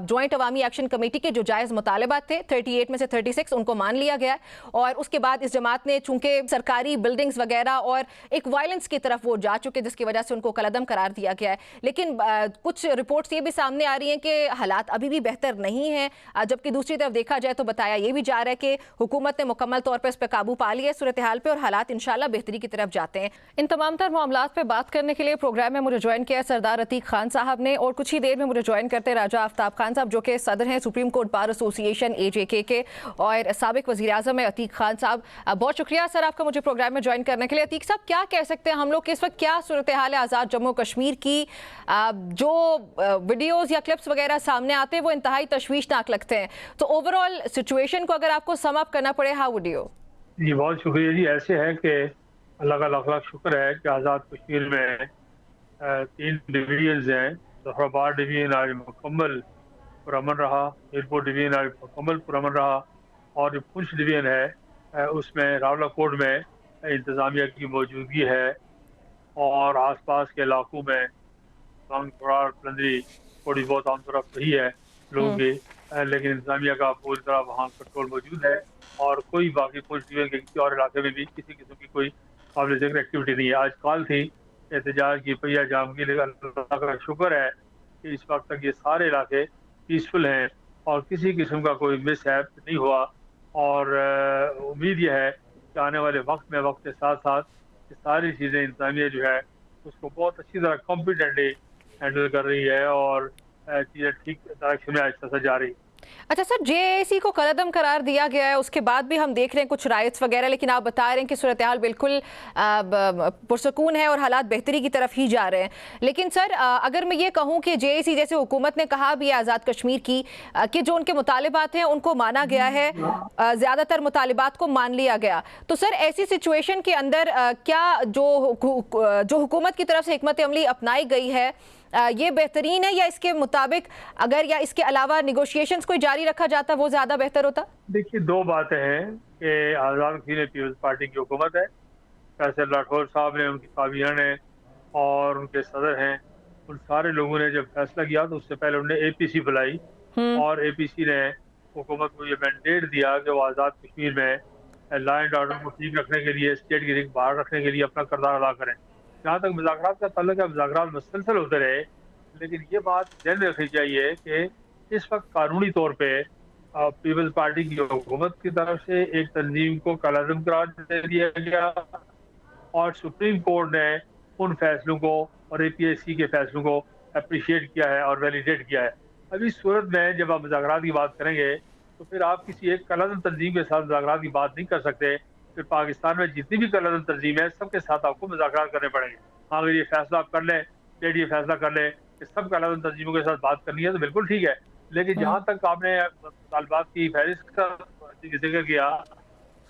जॉइंट अवामी एक्शन कमेटी के जो जायज़ मुतालबात थे 38 में से 36 उनको मान लिया गया है और उसके बाद इस जमात ने चूँकि सरकारी बिल्डिंग्स वगैरह और एक वायलेंस की तरफ वो जा चुके जिसकी वजह से उनको कलअदम करार दिया गया है। लेकिन कुछ रिपोर्ट्स ये भी सामने आ रही हैं कि हालात अभी भी बेहतर नहीं हैं, जबकि दूसरी तरफ देखा जाए तो बताया ये भी जा रहा है कि हुकूमत ने मुकम्मल तौर पर इस पर काबू पा लिया है सूरत हाल पर और हालात इंशाल्लाह बेहतरी की तरफ जाते हैं। इन तमाम तर मामलात पर बात करने के लिए प्रोग्राम में मुझे ज्वाइन किया सरदार अतीक खान साहब ने और कुछ ही देर में मुझे ज्वाइन करते राजा आफ्ताब खान साहब जो कि सदर हैं supreme court bar association AJK के और साबिक वज़ीर आज़म है अतीक खान साहब। बहुत शुक्रिया सर आपका मुझे प्रोग्राम में ज्वाइन करने के लिए। अतीक साहब, क्या कह सकते हैं हम लोग कि इस वक्त क्या सूरत हाल है आज़ाद जम्मू कश्मीर की? जो वीडियोज़ या क्लिप्स वगैरह सामने आते हैं वो इंतहाई तशवीशनाक लगते हैं, तो ओवरऑल सिचुएशन को अगर आपको सम अप करना पड़े, हाउ वुड यू? जी बहुत शुक्रिया जी। ऐसे है कि अल्लाह का लाख लाख शुक्र है कि आज़ाद कश्मीर में 3 डिवीजन्स हैं। जफराबाद डिवीजन आज मुकम्मल पुरअमन रहा, एयरपोर्ट डिवीजन आज मुकम्मल पुरअमन रहा और जो पुंछ डिवीजन है उसमें रावलाकोट में इंतज़ामिया की मौजूदगी है और आसपास के इलाकों में थोड़ी बहुत आम तरफ रही है लोगों की, लेकिन इंतज़ामिया का पूरी तरह वहाँ कंट्रोल मौजूद है और कोई बाकी पुंछ डिवीजन के किसी और इलाके में भी किसी किस्म की कोई काबिल ज़िक्र एक्टिविटी नहीं है। आज कॉल थी एहतजाज की पहिया जाम की, लेकिन अल्लाह का शुक्र है कि इस वक्त तक ये सारे इलाके पीसफुल हैं और किसी किस्म का कोई मिसहैप नहीं हुआ और उम्मीद यह है कि आने वाले वक्त में वक्त के साथ साथ ये सारी चीज़ें इंतज़ामिया जो है उसको बहुत अच्छी तरह कॉम्पिटेंटली हैंडल कर रही है और चीज़ें ठीक डायरेक्शन में आहिस्ता से जा रही। अच्छा सर, JAC को कलअदम करार दिया गया है, उसके बाद भी हम देख रहे हैं कुछ राइट्स वगैरह, लेकिन आप बता रहे हैं कि सूरत हाल बिल्कुल पुरसकून है और हालात बेहतरी की तरफ ही जा रहे हैं। लेकिन सर अगर मैं ये कहूँ कि JAC जैसे हुकूमत ने कहा भी है आज़ाद कश्मीर की कि जो उनके मुतालिबात हैं उनको माना गया है, ज़्यादातर मुतालिबात को मान लिया गया, तो सर ऐसी सिचुएशन के अंदर क्या जो हुकूमत की तरफ से हिकमत अमली अपनाई गई है ये बेहतरीन है या इसके मुताबिक अगर या इसके अलावा निगोशिएशंस कोई जारी रखा जाता वो ज़्यादा बेहतर होता? देखिए, 2 बातें हैं कि आज़ाद कश्मीर पीपल्स पार्टी की हुकूमत है, फैसल राठौर साहब ने, उनकी काबिना ने और उनके सदर हैं, उन सारे लोगों ने जब फैसला किया तो उससे पहले उन्होंने APC बुलाई और APC ने हुकूमत को ये मैंडेट दिया कि वो आज़ाद कश्मीर में लॉ एंड ऑर्डर को ठीक रखने के लिए, स्टेट की रिंग बाहर रखने के लिए अपना किरदार अदा करें। जहाँ तक मुज़ाकरात का ताल्लुक है, मुज़ाकरात मुसलसल होते रहे, लेकिन ये बात ध्यान रखनी चाहिए कि इस वक्त कानूनी तौर पे पीपल्स पार्टी की हुकूमत की तरफ से एक तंजीम को कलअदम करार दे दिया गया और सुप्रीम कोर्ट ने उन फैसलों को और APSC के फैसलों को अप्रिशिएट किया है और वैलिडेट किया है। अभी सूरत में जब आप मुज़ाकरात की बात करेंगे तो फिर आप किसी एक कलअदम तंजीम के साथ मुज़ाकरात की बात नहीं कर सकते। फिर पाकिस्तान में जितनी भी कलअदम तंजीम है सबके साथ आपको मुज़ाकरात करने पड़ेंगे। हाँ, अगर ये फैसला आप कर लें, स्टेट ये फैसला कर ले कि सब कलअदम तंजीमों के साथ बात करनी है तो बिल्कुल ठीक है, लेकिन जहाँ तक आपने मुतालबात की फहरिस्त का जिक्र किया,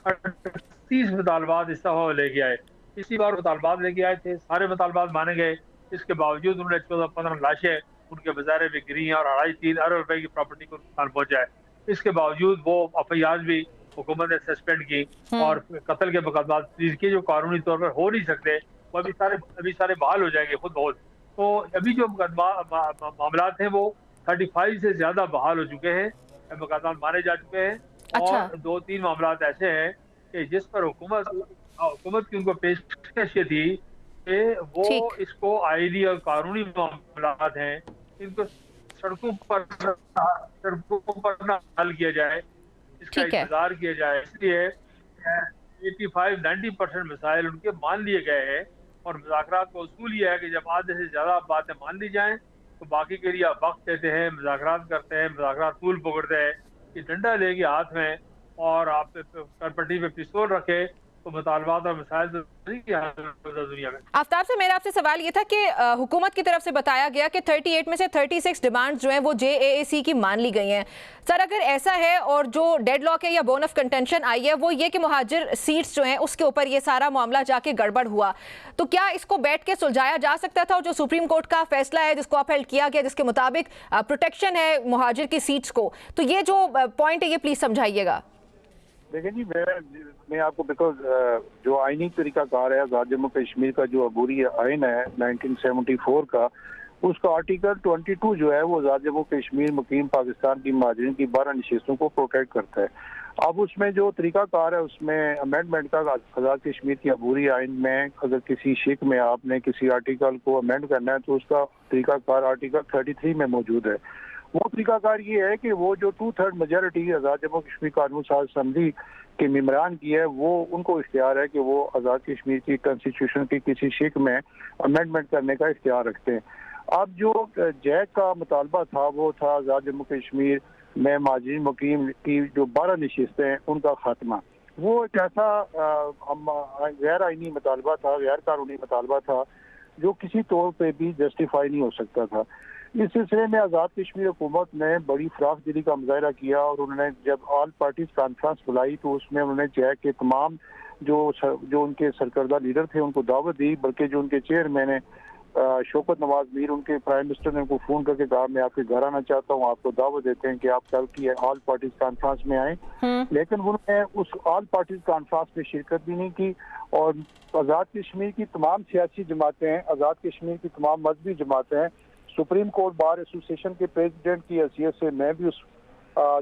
38 मुतालबात इस दफ़ा लेके आए, इसी बार मुतालबात लेके आए थे, सारे मुतालबात माने गए, इसके बावजूद उन्होंने 14-15 लाशें उनके बाजारे में गिरी हैं और 2.5-3 अरब रुपए की प्रॉपर्टी को नुकसान पहुंचा है। इसके बावजूद वो FIR भी हुकूमत ने सस्पेंड की और कत्ल के मुकदमात किए जो कानूनी तौर पर हो नहीं सकते, वो अभी सारे बहाल हो जाएंगे खुद बहुत। तो अभी जो मामलात हैं वो 35 से ज़्यादा बहाल हो चुके हैं, मुकदमा माने जा चुके हैं। अच्छा। और 2-3 मामलात ऐसे हैं कि जिस पर हुकूमत की उनको पेशकश थी कि वो इसको आईनी और कानूनी मामलात हैं, इनको सड़कों पर ना हल किया जाए, इसका इंतजार किया जाए। इसलिए 85-90% मसाइल उनके मान लिए गए हैं और मुज़ाकरात का उसूल ये है कि जब आधे से ज़्यादा बातें मान ली जाएं तो बाकी के लिए आप वक्त देते हैं, मुज़ाकरात करते हैं, मुज़ाकरात तूल पकड़ते हैं कि डंडा लेके हाथ में और आप करपट्टी पे पिस्तौल रखे तो तो मुतालबात और मसाइल तो नहीं कि हल होता दुनिया में। आफ्ताब से मेरा आपसे सवाल ये था कि हुकूमत की तरफ से बताया गया कि 38 में से 36 डिमांड्स जो हैं वो JAAC की मान ली गई हैं। सर अगर ऐसा है और जो डेडलॉक है या बोन ऑफ कंटेंशन आई है वो ये कि मुहाजिर सीट्स जो हैं उसके ऊपर ये सारा मामला जाके गड़बड़ हुआ, तो क्या इसको बैठ के सुलझाया जा सकता था? और जो सुप्रीम कोर्ट का फैसला है जिसको अपहेल्ड किया गया, जिसके मुताबिक प्रोटेक्शन है मुहाजिर की सीट्स को, तो ये जो पॉइंट है ये प्लीज समझाइएगा। देखिए जी, मैं आपको बिकॉज जो आईनी तरीकाकार है आज़ाद जम्मू कश्मीर का, जो अबूरी आइन है 1974 का, उसका आर्टिकल 22 जो है वो आज़ाद जम्मू कश्मीर मुकीम पाकिस्तान की महाजरीन की 12 नशिस्तों को प्रोटेक्ट करता है। अब उसमें जो तरीकाकार है उसमें अमेंडमेंट का आज़ाद कश्मीर की अबूरी आइन में अगर किसी शिक में आपने किसी आर्टिकल को अमेंड करना है तो उसका तरीकाकार आर्टिकल 33 में मौजूद है। वो तरीकाकार ये है कि वो जो 2/3 मेजॉरिटी आज़ाद जम्मू कश्मीर कानून साज असम्बली के मेम्बरान की है, वो उनको इख्तियार है कि वो आज़ाद कश्मीर की कॉन्स्टिट्यूशन की किसी शिक में अमेंडमेंट करने का इख्तियार रखते हैं। अब जो जैक का मुतालबा था वो था आज़ाद जम्मू कश्मीर में महाजरीन मुकीम की जो 12 नशिस्तें हैं उनका खात्मा। वो एक ऐसा गैर आइनी मुतालबा था, गैर कानूनी मुतालबा था जो किसी तौर पे भी जस्टिफाई नहीं हो सकता था। इस सिलसिले में आज़ाद कश्मीर हुकूमत ने बड़ी फराख दिली का मुजाहरा किया और उन्होंने जब ऑल पार्टीज कॉन्फ्रेंस बुलाई तो उसमें उन्होंने जैक के तमाम जो उनके सरकर्दा लीडर थे उनको दावत दी, बल्कि जो उनके चेयरमैन है शौकत नवाज मीर, उनके प्राइम मिनिस्टर ने उनको फ़ोन करके कहा मैं आपके घर आना चाहता हूँ, आपको दावत देते हैं कि आप कल की ऑल पार्टीज कॉन्फ्रेंस में आए। लेकिन उन्होंने उस ऑल पार्टीज कॉन्फ्रेंस में शिरकत भी नहीं की और आज़ाद कश्मीर की तमाम सियासी जमातें हैं, आज़ाद कश्मीर की तमाम मजहबी जमातें हैं, सुप्रीम कोर्ट बार एसोसिएशन के प्रेसिडेंट की हैसियत से मैं भी उस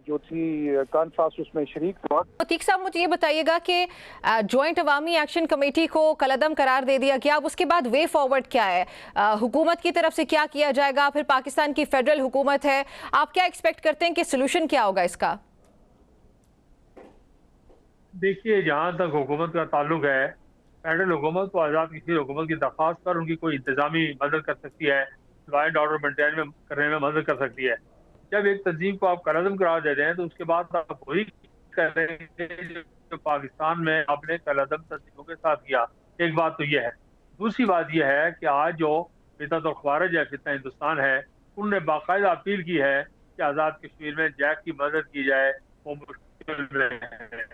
जो थी कॉन्फ्रेंस उसमें शरीक था। अतीक साहब मुझे ये बताइएगा कि जॉइंट अवामी एक्शन कमेटी को कलअदम करार दे दिया गया, अब उसके बाद वे फॉरवर्ड क्या है? हुकूमत की तरफ से क्या किया जाएगा? फिर पाकिस्तान की फेडरल हुकूमत है, आप क्या एक्सपेक्ट करते हैं कि सोल्यूशन क्या होगा इसका? देखिए, जहाँ तक हुकूमत का ताल्लुक है, फेडरल हुकूमत को आज़ाद कश्मीर हुकूमत की दरख्वास्त पर उनकी कोई इंतजामी मदद कर सकती है, लॉ एंड ऑर्डर मेंटेन करने में मदद कर सकती है। जब एक तंजीम को आप कलअदम करार दे दें तो उसके बाद आप वही करेंगे जो पाकिस्तान में आपने कलअदम तंजीमों के साथ किया। एक बात तो यह है। दूसरी बात यह है कि आज जो फितनत और ख्वारिज है, फितना हिंदुस्तान है, उनने बाकायदा अपील की है कि आज़ाद कश्मीर में जैक की मदद की जाए। वो मुश्किल में है।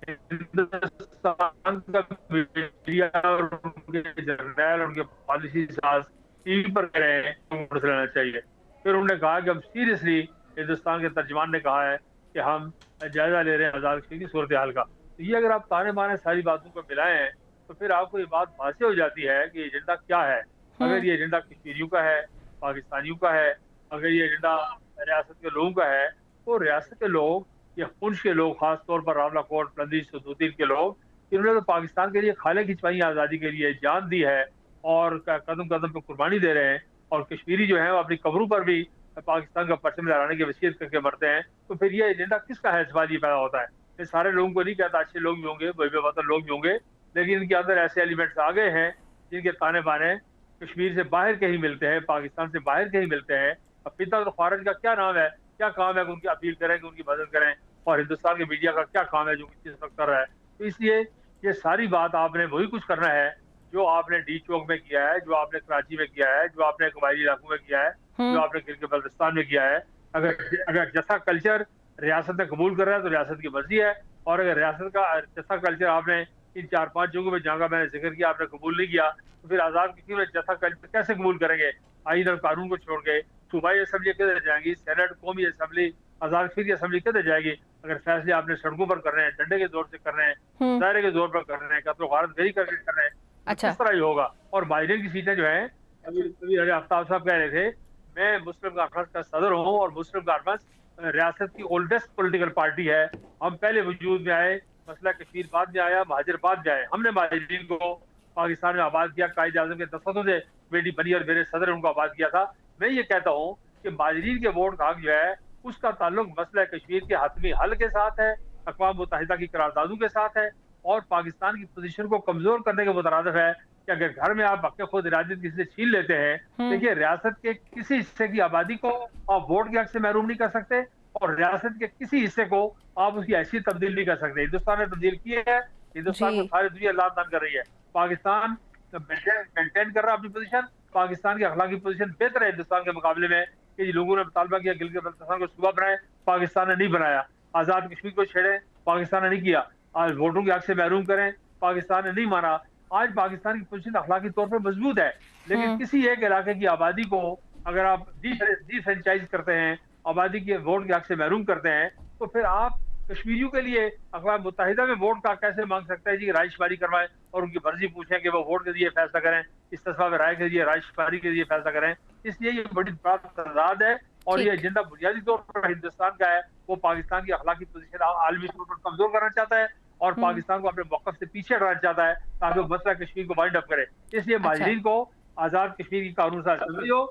हिंदुस्तान का मीडिया और उनके जर्नल, उनके पॉलिसी साज टीवी पर कह रहे हैं लेना चाहिए। फिर उन्होंने कहा कि हम सीरियसली, हिंदुस्तान के तर्जमान ने कहा है कि हम जायजा ले रहे हैं आज़ाद कश्मीर की सूरत हाल का। तो ये अगर आप ताने बाने सारी बातों को मिलाएं तो फिर आपको ये बात वाज़ेह हो जाती है कि एजेंडा क्या है। अगर ये एजेंडा कश्मीरियों का है, पाकिस्तानियों का है, अगर ये एजेंडा रियासत के लोगों का है, तो रियासत के लोग या पुंछ के लोग, खास तौर पर रावला कोट, बंदिश, सदूदीन के लोग, इन्होंने तो पाकिस्तान के लिए खाले खिंचवाई, आज़ादी के लिए जान दी है और कदम कदम पे कुर्बानी दे रहे हैं। और कश्मीरी जो है वो अपनी कब्रों पर भी पाकिस्तान का परचम लहराने की वसीयत करके मरते हैं। तो फिर ये एजेंडा किसका है? सवाल ये पैदा होता है। ये सारे लोगों को नहीं कहता, अच्छे लोग भी होंगे, बेवतन लोग भी होंगे, लेकिन इनके अंदर ऐसे एलिमेंट्स आ गए हैं जिनके ताने बाने कश्मीर से बाहर के ही मिलते हैं, पाकिस्तान से बाहर के ही मिलते हैं। अब फितना तो ख्वारिज का क्या नाम है, क्या काम है कि उनकी अपील करें, कि उनकी मदद करें, और हिंदुस्तान के मीडिया का क्या काम है जो इस वक्त कर रहा है। तो इसलिए ये सारी बात आपने वही कुछ करना है जो आपने डी चौक में किया है, जो आपने कराची में किया है, जो आपने कबायली इलाकों में किया है, जो आपने गिलगित बल्तिस्तान में किया है। अगर जैसा कल्चर रियासत ने कबूल कर रहा है तो रियासत की मर्जी है, और अगर रियासत का जैसा कल्चर आपने इन 4-5 जगहों में जहाँ का मैंने जिक्र किया आपने कबूल नहीं किया, तो फिर आज़ाद कश्मीर में जैसा कल्चर कैसे कबूल करेंगे? आइन और कानून को छोड़ के सूबाई असम्बली किधर जाएंगी, सेनेट, कौमी असम्बली, आज़ाद कश्मीर की असम्बली किधर जाएगी? अगर फैसले आपने सड़कों पर कर रहे हैं, डंडे के जोर से कर रहे हैं, दायरे के जोर पर कर रहे हैं, कत्ल गारत गरी करके कर रहे हैं, अच्छा, किस तरह ही होगा? और माइनर की सीटें जो हैं, अभी आफ्ताब साहब कह रहे थे, मैं मुस्लिम कॉन्फ्रेंस का सदर हूँ और मुस्लिम कॉन्फ्रेंस रियासत की ओल्डेस्ट पॉलिटिकल पार्टी है। हम पहले वजूद में आए, मसला कश्मीर बाद में आया, महाजिर बाद में आए। हमने महाजिरीन को पाकिस्तान में आबाद किया, कायद आज़म के दस्तखतों से बेटी बनी और मेरे सदर ने उनको आबाद किया था। मैं ये कहता हूँ कि महाजिरीन के वोट का हक जो है उसका ताल्लुक मसला कश्मीर के हतमी हल के साथ है, अक़वाम मुत्तहिदा की करारदादों के साथ है, और पाकिस्तान की पोजीशन को कमजोर करने के मुतरादिफ है कि अगर घर में आप हक़ खुद इरादत किसी से छीन लेते हैं, देखिए रियासत के किसी हिस्से की आबादी को आप वोट के हक से महरूम नहीं कर सकते, और रियासत के किसी हिस्से को आप उसकी हैसियत तब्दील नहीं कर सकते। हिंदुस्तान ने तब्दील की है, हिंदुस्तान को सारी दुनिया लात दान कर रही है। पाकिस्तान मेंटेन कर रहा है अपनी पोजीशन, पाकिस्तान की अखलाकी पोजीशन बेहतर है हिंदुस्तान के मुकाबले में कि लोगों ने मुतालबा किया गिलगित बल्तिस्तान को सूबा बनाए, पाकिस्तान ने नहीं बनाया। आजाद कश्मीर को छेड़े, पाकिस्तान ने नहीं किया। आज वोटों के हक से महरूम करें, पाकिस्तान ने नहीं माना। आज पाकिस्तान की पोजीशन अखलाकी तौर पर मजबूत है, लेकिन किसी एक इलाके की आबादी को अगर आप डिफ्रेंचाइज करते हैं, आबादी के वोट के हक से महरूम करते हैं, तो फिर आप कश्मीरियों के लिए अक़वाम मुत्तहिदा में वोट का कैसे मांग सकते हैं जी? रायशुमारी करवाएं और उनकी मर्जी पूछें कि वो वोट के जरिए फैसला करें, इस्तिस्मा में राय के जरिए रायशुमारी के जरिए फैसला करें। इसलिए ये बड़ी तादाद है और ये एजेंडा बुनियादी तौर पर हिंदुस्तान का है। वो पाकिस्तान की अखलाकी पोजीशन आलमी तौर पर कमजोर करना चाहता है और पाकिस्तान को अपने मौक़िफ़ से पीछे हटाना चाहता है ताकि वो मसला कश्मीर को वाइंड अप करे। इसलिए माजरीन को आज़ाद कश्मीर की कानून साज़ असम्बली हो,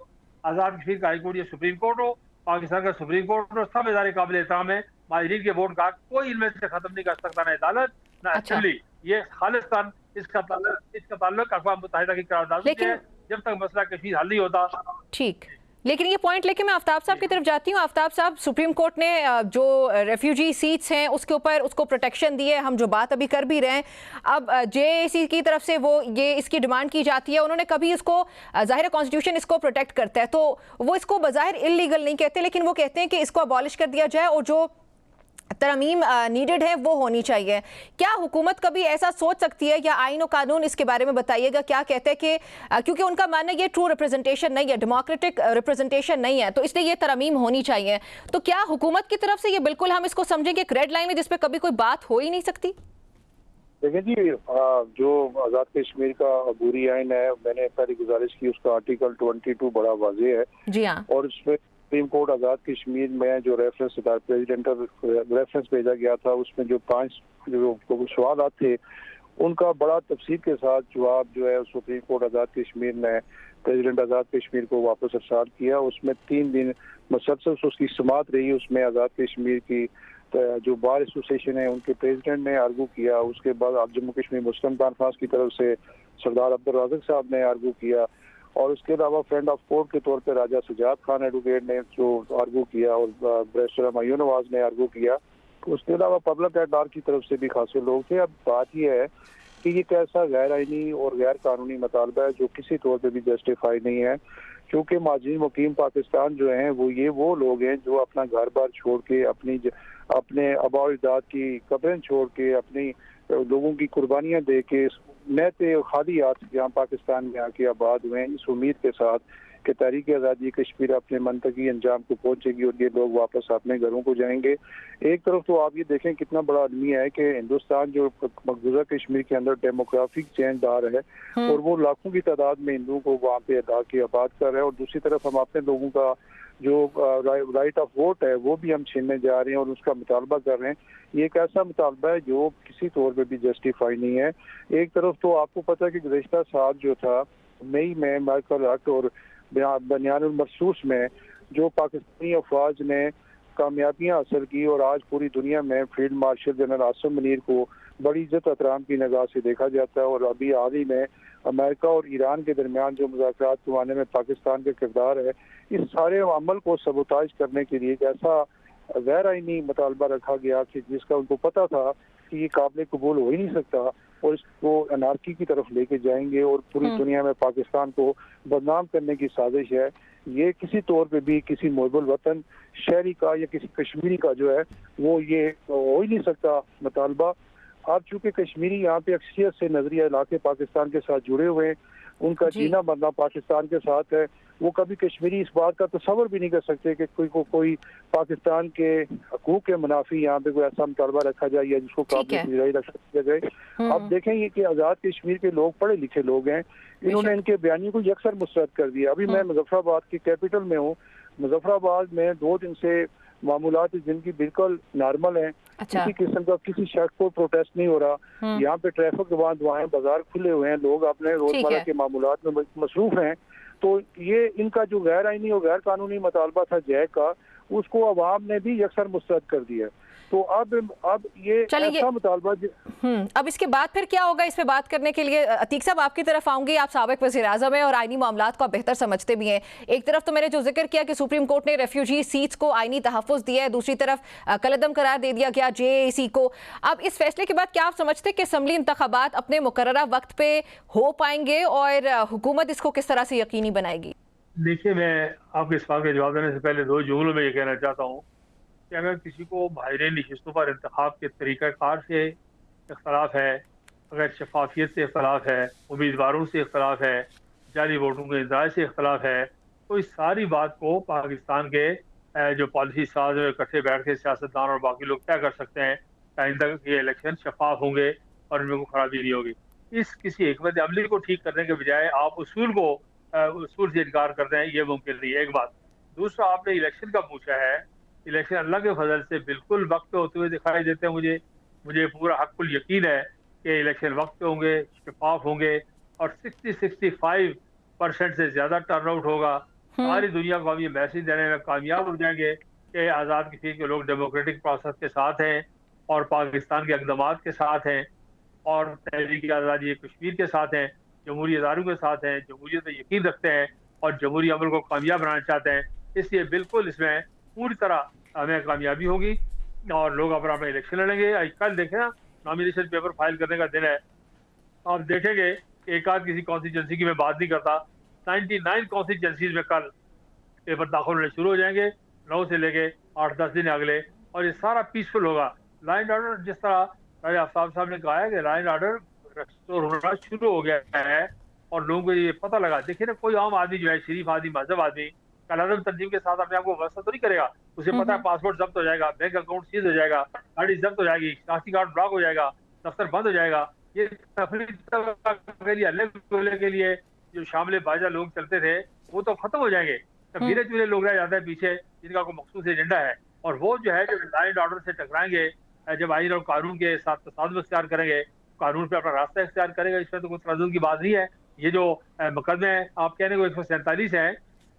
आज़ाद कश्मीर का हाई कोर्ट या सुप्रीम कोर्ट हो, पाकिस्तान का सुप्रीम कोर्ट हो, सब इदारे काबिल एहतराम है। माजरीन के वोट का कोई इनमें से खत्म नहीं कर सकता, ना अदालत ना असेंबली। ये खालिस्तान इसका ताल्लुक अक़वाम मुत्तहिदा की करारदाद से है। जब तक मसला कश्मीर हल नहीं होता। ठीक, लेकिन ये पॉइंट लेके मैं आफ्ताब साहब की तरफ जाती हूँ। आफ्ताब साहब, सुप्रीम कोर्ट ने जो रेफ्यूजी सीट्स हैं उसके ऊपर उसको प्रोटेक्शन दी है, हम जो बात अभी कर भी रहे हैं, अब जेएसी की तरफ से वो ये इसकी डिमांड की जाती है। उन्होंने कभी इसको ज़ाहिर है कॉन्स्टिट्यूशन इसको प्रोटेक्ट करता है, तो वो इसको बज़ाहिर इल्लीगल नहीं कहते, लेकिन वो कहते हैं कि इसको अबॉलिश कर दिया जाए और जो तरमीम नीडेड है वो होनी चाहिए। क्या हुकूमत कभी ऐसा सोच सकती है, या आईन और कानून इसके बारे में बताइएगा क्या कहते हैं कि क्योंकि उनका मानना ये ट्रू रिप्रेजेंटेशन नहीं है, डेमोक्रेटिक रिप्रेजेंटेशन नहीं है, तो इसलिए ये तरमीम होनी चाहिए। तो क्या हुकूमत की तरफ से ये बिल्कुल हम इसको समझेंगे एक रेड लाइन है जिस पर कभी कोई बात हो ही नहीं सकती? देखिए जी, जो आज़ाद कश्मीर का अबूरी आइन है, मैंने पहले गुजारिश की, उसका आर्टिकल 22 बड़ा वाज़ेह है जी हाँ, और उसमें सुप्रीम कोर्ट आज़ाद कश्मीर में जो प्रेसिडेंटल रेफरेंस भेजा गया था, उसमें जो 5 जो सवाल थे उनका बड़ा तफसील के साथ जवाब जो है सुप्रीम कोर्ट आज़ाद कश्मीर ने प्रेसिडेंट आज़ाद कश्मीर को वापस अरसाल किया। उसमें 3 दिन मुसलसल उसकी समात रही। उसमें आज़ाद कश्मीर की जो बार एसोसिएशन है उनके प्रेसिडेंट ने आर्गू किया, उसके बाद जम्मू कश्मीर मुस्लिम कॉन्फ्रेंस की तरफ से सरदार अब्दुल राज़िक साहब ने आर्गू किया और उसके अलावा फ्रेंड ऑफ कोर्ट के तौर पर राजा सजाद खान एडवोकेट ने जो आर्गू किया और बैरिस्टर मयून नवाज ने आर्गू किया। उसके अलावा पब्लिक एट बार की तरफ से भी खासे लोग थे। अब बात यह है कि ये कैसा गैर आइनी और गैर कानूनी मुतालबा है जो किसी तौर पे भी जस्टिफाई नहीं है, क्योंकि माजीन मुकीम पाकिस्तान जो हैं वो लोग हैं जो अपना घर बार छोड़ के अपने आबाओ अजदाद की कब्रें छोड़ के अपनी लोगों की कुर्बानियां दे के नए खाली हाथ यहाँ पाकिस्तान में आके आबाद हुए हैं, इस उम्मीद के साथ कि तहरीक आज़ादी कश्मीर अपने मंतकी अंजाम को पहुंचेगी और ये लोग वापस अपने घरों को जाएंगे। एक तरफ तो आप ये देखें कितना बड़ा अलमिया है कि हिंदुस्तान जो मकबूजा कश्मीर के अंदर डेमोग्राफिक चेंज आ रहा है और वो लाखों की तादाद में हिंदुओं को वहाँ पे अदा के आबाद कर रहे हैं, और दूसरी तरफ हम अपने लोगों का जो राइट ऑफ वोट है वो भी हम छीनने जा रहे हैं और उसका मुतालबा कर रहे हैं। ये एक ऐसा मुतालबा है जो किसी तौर पे भी जस्टिफाई नहीं है। एक तरफ तो आपको पता है कि गुज़श्ता साल जो था मई में माइकल हक और बनियानुल मरसूस में जो पाकिस्तानी अफवाज ने कामयाबियां हासिल की और आज पूरी दुनिया में field marshal general Asim Munir को बड़ी इज्जत एहतराम की निगाह से देखा जाता है। और अभी हाल ही में अमेरिका और ईरान के दरमियान जो मुज़ाकरात करवाने में पाकिस्तान का किरदार है, इस सारे अमल को सबोताज करने के लिए एक ऐसा गैर आइनी मुतालबा रखा गया कि जिसका उनको पता था कि ये काबिल कबूल हो ही नहीं सकता और इसको अनारकी की तरफ लेके जाएंगे और पूरी दुनिया में पाकिस्तान को बदनाम करने की साजिश है। ये किसी तौर पे भी किसी मुहब्बुल वतन शहरी का या किसी कश्मीरी का जो है वो ये हो ही नहीं सकता मुतालबा। आप चूंकि कश्मीरी यहाँ पे अक्सरियत से नजरिया इलाके पाकिस्तान के साथ जुड़े हुए हैं, उनका जीना मरना पाकिस्तान के साथ है, वो कभी कश्मीरी इस बात का तसव्वुर भी नहीं कर सकते कि कोई पाकिस्तान के हकूक के मुनाफी यहाँ पे कोई ऐसा मुतालबा रखा जाए या जिसको काबिल रख दिया जाए। अब देखें ये कि आज़ाद कश्मीर के लोग पढ़े लिखे लोग हैं, इन्होंने इनके बयानी को यकसर मुस्तरद कर दिया। अभी मैं मुजफ्फराबाद की कैपिटल में हूँ, मुजफ्फराबाद में 2 दिन से मामूलात जिनकी बिल्कुल नॉर्मल है, किसी किस्म का किसी शख्स को प्रोटेस्ट नहीं हो रहा। यहाँ पे ट्रैफिक दुआएं बाजार खुले हुए हैं, लोग अपने रोजमर्रा के मामूलात में मसरूफ हैं। तो ये इनका जो गैर आइनी और गैर कानूनी मुतालबा था जैक का, उसको अवाम ने भी यकसर मुस्तरद कर दिया। तो अब ये चलिए, ऐसा मुतालबा अब इसके बाद फिर क्या होगा, इस पे बात करने के लिए अतीक साहब आपकी तरफ आऊंगी। आप साबिक वज़ीर आज़म हैं और आईनी मामलात को आप बेहतर समझते भी हैं। एक तरफ तो मैंने जो जिक्र किया कि सुप्रीम कोर्ट ने रेफ्यूजी सीट्स को आईनी तहफ़्फ़ुज़ दिया है, दूसरी तरफ कलअदम करार दे दिया गया JAC को। अब इस फैसले के बाद क्या आप समझते हैं कि असम्बली इंतखाबात अपने मुकर्ररा वक्त पे हो पाएंगे और हुकूमत इसको किस तरह से यकीनी बनाएगी? देखिए, मैं आपके इस सवाल का जवाब देने से पहले 2 जुमलों में ये कहना चाहता हूँ कि अगर किसी को माहिरीन नशिस्तों पर इंतखाब के तरीक़ाकार से इख्तलाफ है, अगर शफाफियत से इख्तलाफ है, उम्मीदवारों से इख्तलाफ है, जाली वोटों के इंतजाज से इख्तलाफ है, तो इस सारी बात को पाकिस्तान के जो पॉलिसी साज इकट्ठे बैठ के सियासतदान और बाकी लोग तय कर सकते हैं कि आइंदा ये इलेक्शन शफाफ होंगे और इनमें कोई खराबी नहीं होगी। इस किसी हिकमत अमली को ठीक करने के बजाय आप उसूल से इनकार करते हैं, ये मुमकिन नहीं है, एक बात। दूसरा, आपने इलेक्शन का पूछा है। इलेक्शन अल्लाह के फजल से बिल्कुल वक्त पे होते हुए दिखाई देते हैं मुझे पूरा हक़ुल यकीन है कि इलेक्शन वक्त पे होंगे, शफाफ होंगे और 60-65% से ज़्यादा टर्नआउट होगा। सारी दुनिया को हम ये मैसेज देने में कामयाब हो जाएंगे कि आज़ाद कश्मीर के लोग डेमोक्रेटिक प्रोसेस के साथ हैं और पाकिस्तान के इक़दामात के साथ हैं और तहरीक आज़ादी कश्मीर के साथ हैं, जमहूरी इदारों के साथ हैं, जमहूरियत में यकीन रखते हैं और जमहूरी अमल को कामयाब बनाना चाहते हैं। इसलिए बिल्कुल इसमें पूरी तरह हमें कामयाबी होगी और लोग अपना अपना इलेक्शन लड़ेंगे। कल देखें ना, नॉमिनेशन पेपर फाइल करने का दिन है। आप देखेंगे कि एक आध किसी कॉन्स्टिट्यूंसी की मैं बात नहीं करता, 99 कॉन्स्टिट्यूंसीज में कल पेपर दाखिल होने शुरू हो जाएंगे, 9 से लेके 8-10 दिन अगले, और ये सारा पीसफुल होगा। लाइन ऑर्डर, जिस तरह राजा आफ्ताब साहब ने कहा है कि लाइन ऑर्डर रिस्टोर होना शुरू हो गया है और लोगों को ये पता लगा। देखिए ना, कोई आम आदमी जो है, शरीफ आदमी, महजब आदमी, कलअदम तंजीम के साथ अपने आप को व्यवस्था तो नहीं करेगा। उसे पता है पासपोर्ट जब्त हो जाएगा, बैंक अकाउंट सीज हो जाएगा, गाड़ी जब्त हो जाएगी, शनाख्ती कार्ड ब्लॉक हो जाएगा, दफ्तर बंद हो जाएगा। ये तफरीह के लिए जो शामिल बाजा लोग चलते थे वो तो खत्म हो जाएंगे। तब धीरे धीरे लोग रह जाते हैं पीछे जिनका कोई मखसूस एजेंडा है, और वो जो है, जो लाइन ऑर्डर से टकराएंगे, जब आइन और कानून के साथ तसादुम इख्तियार करेंगे, कानून पे अपना रास्ता इख्तियार करेगा, इसमें तो कोई तराजू की बात नहीं है। ये जो मुकदमे आप कहने को 147 है,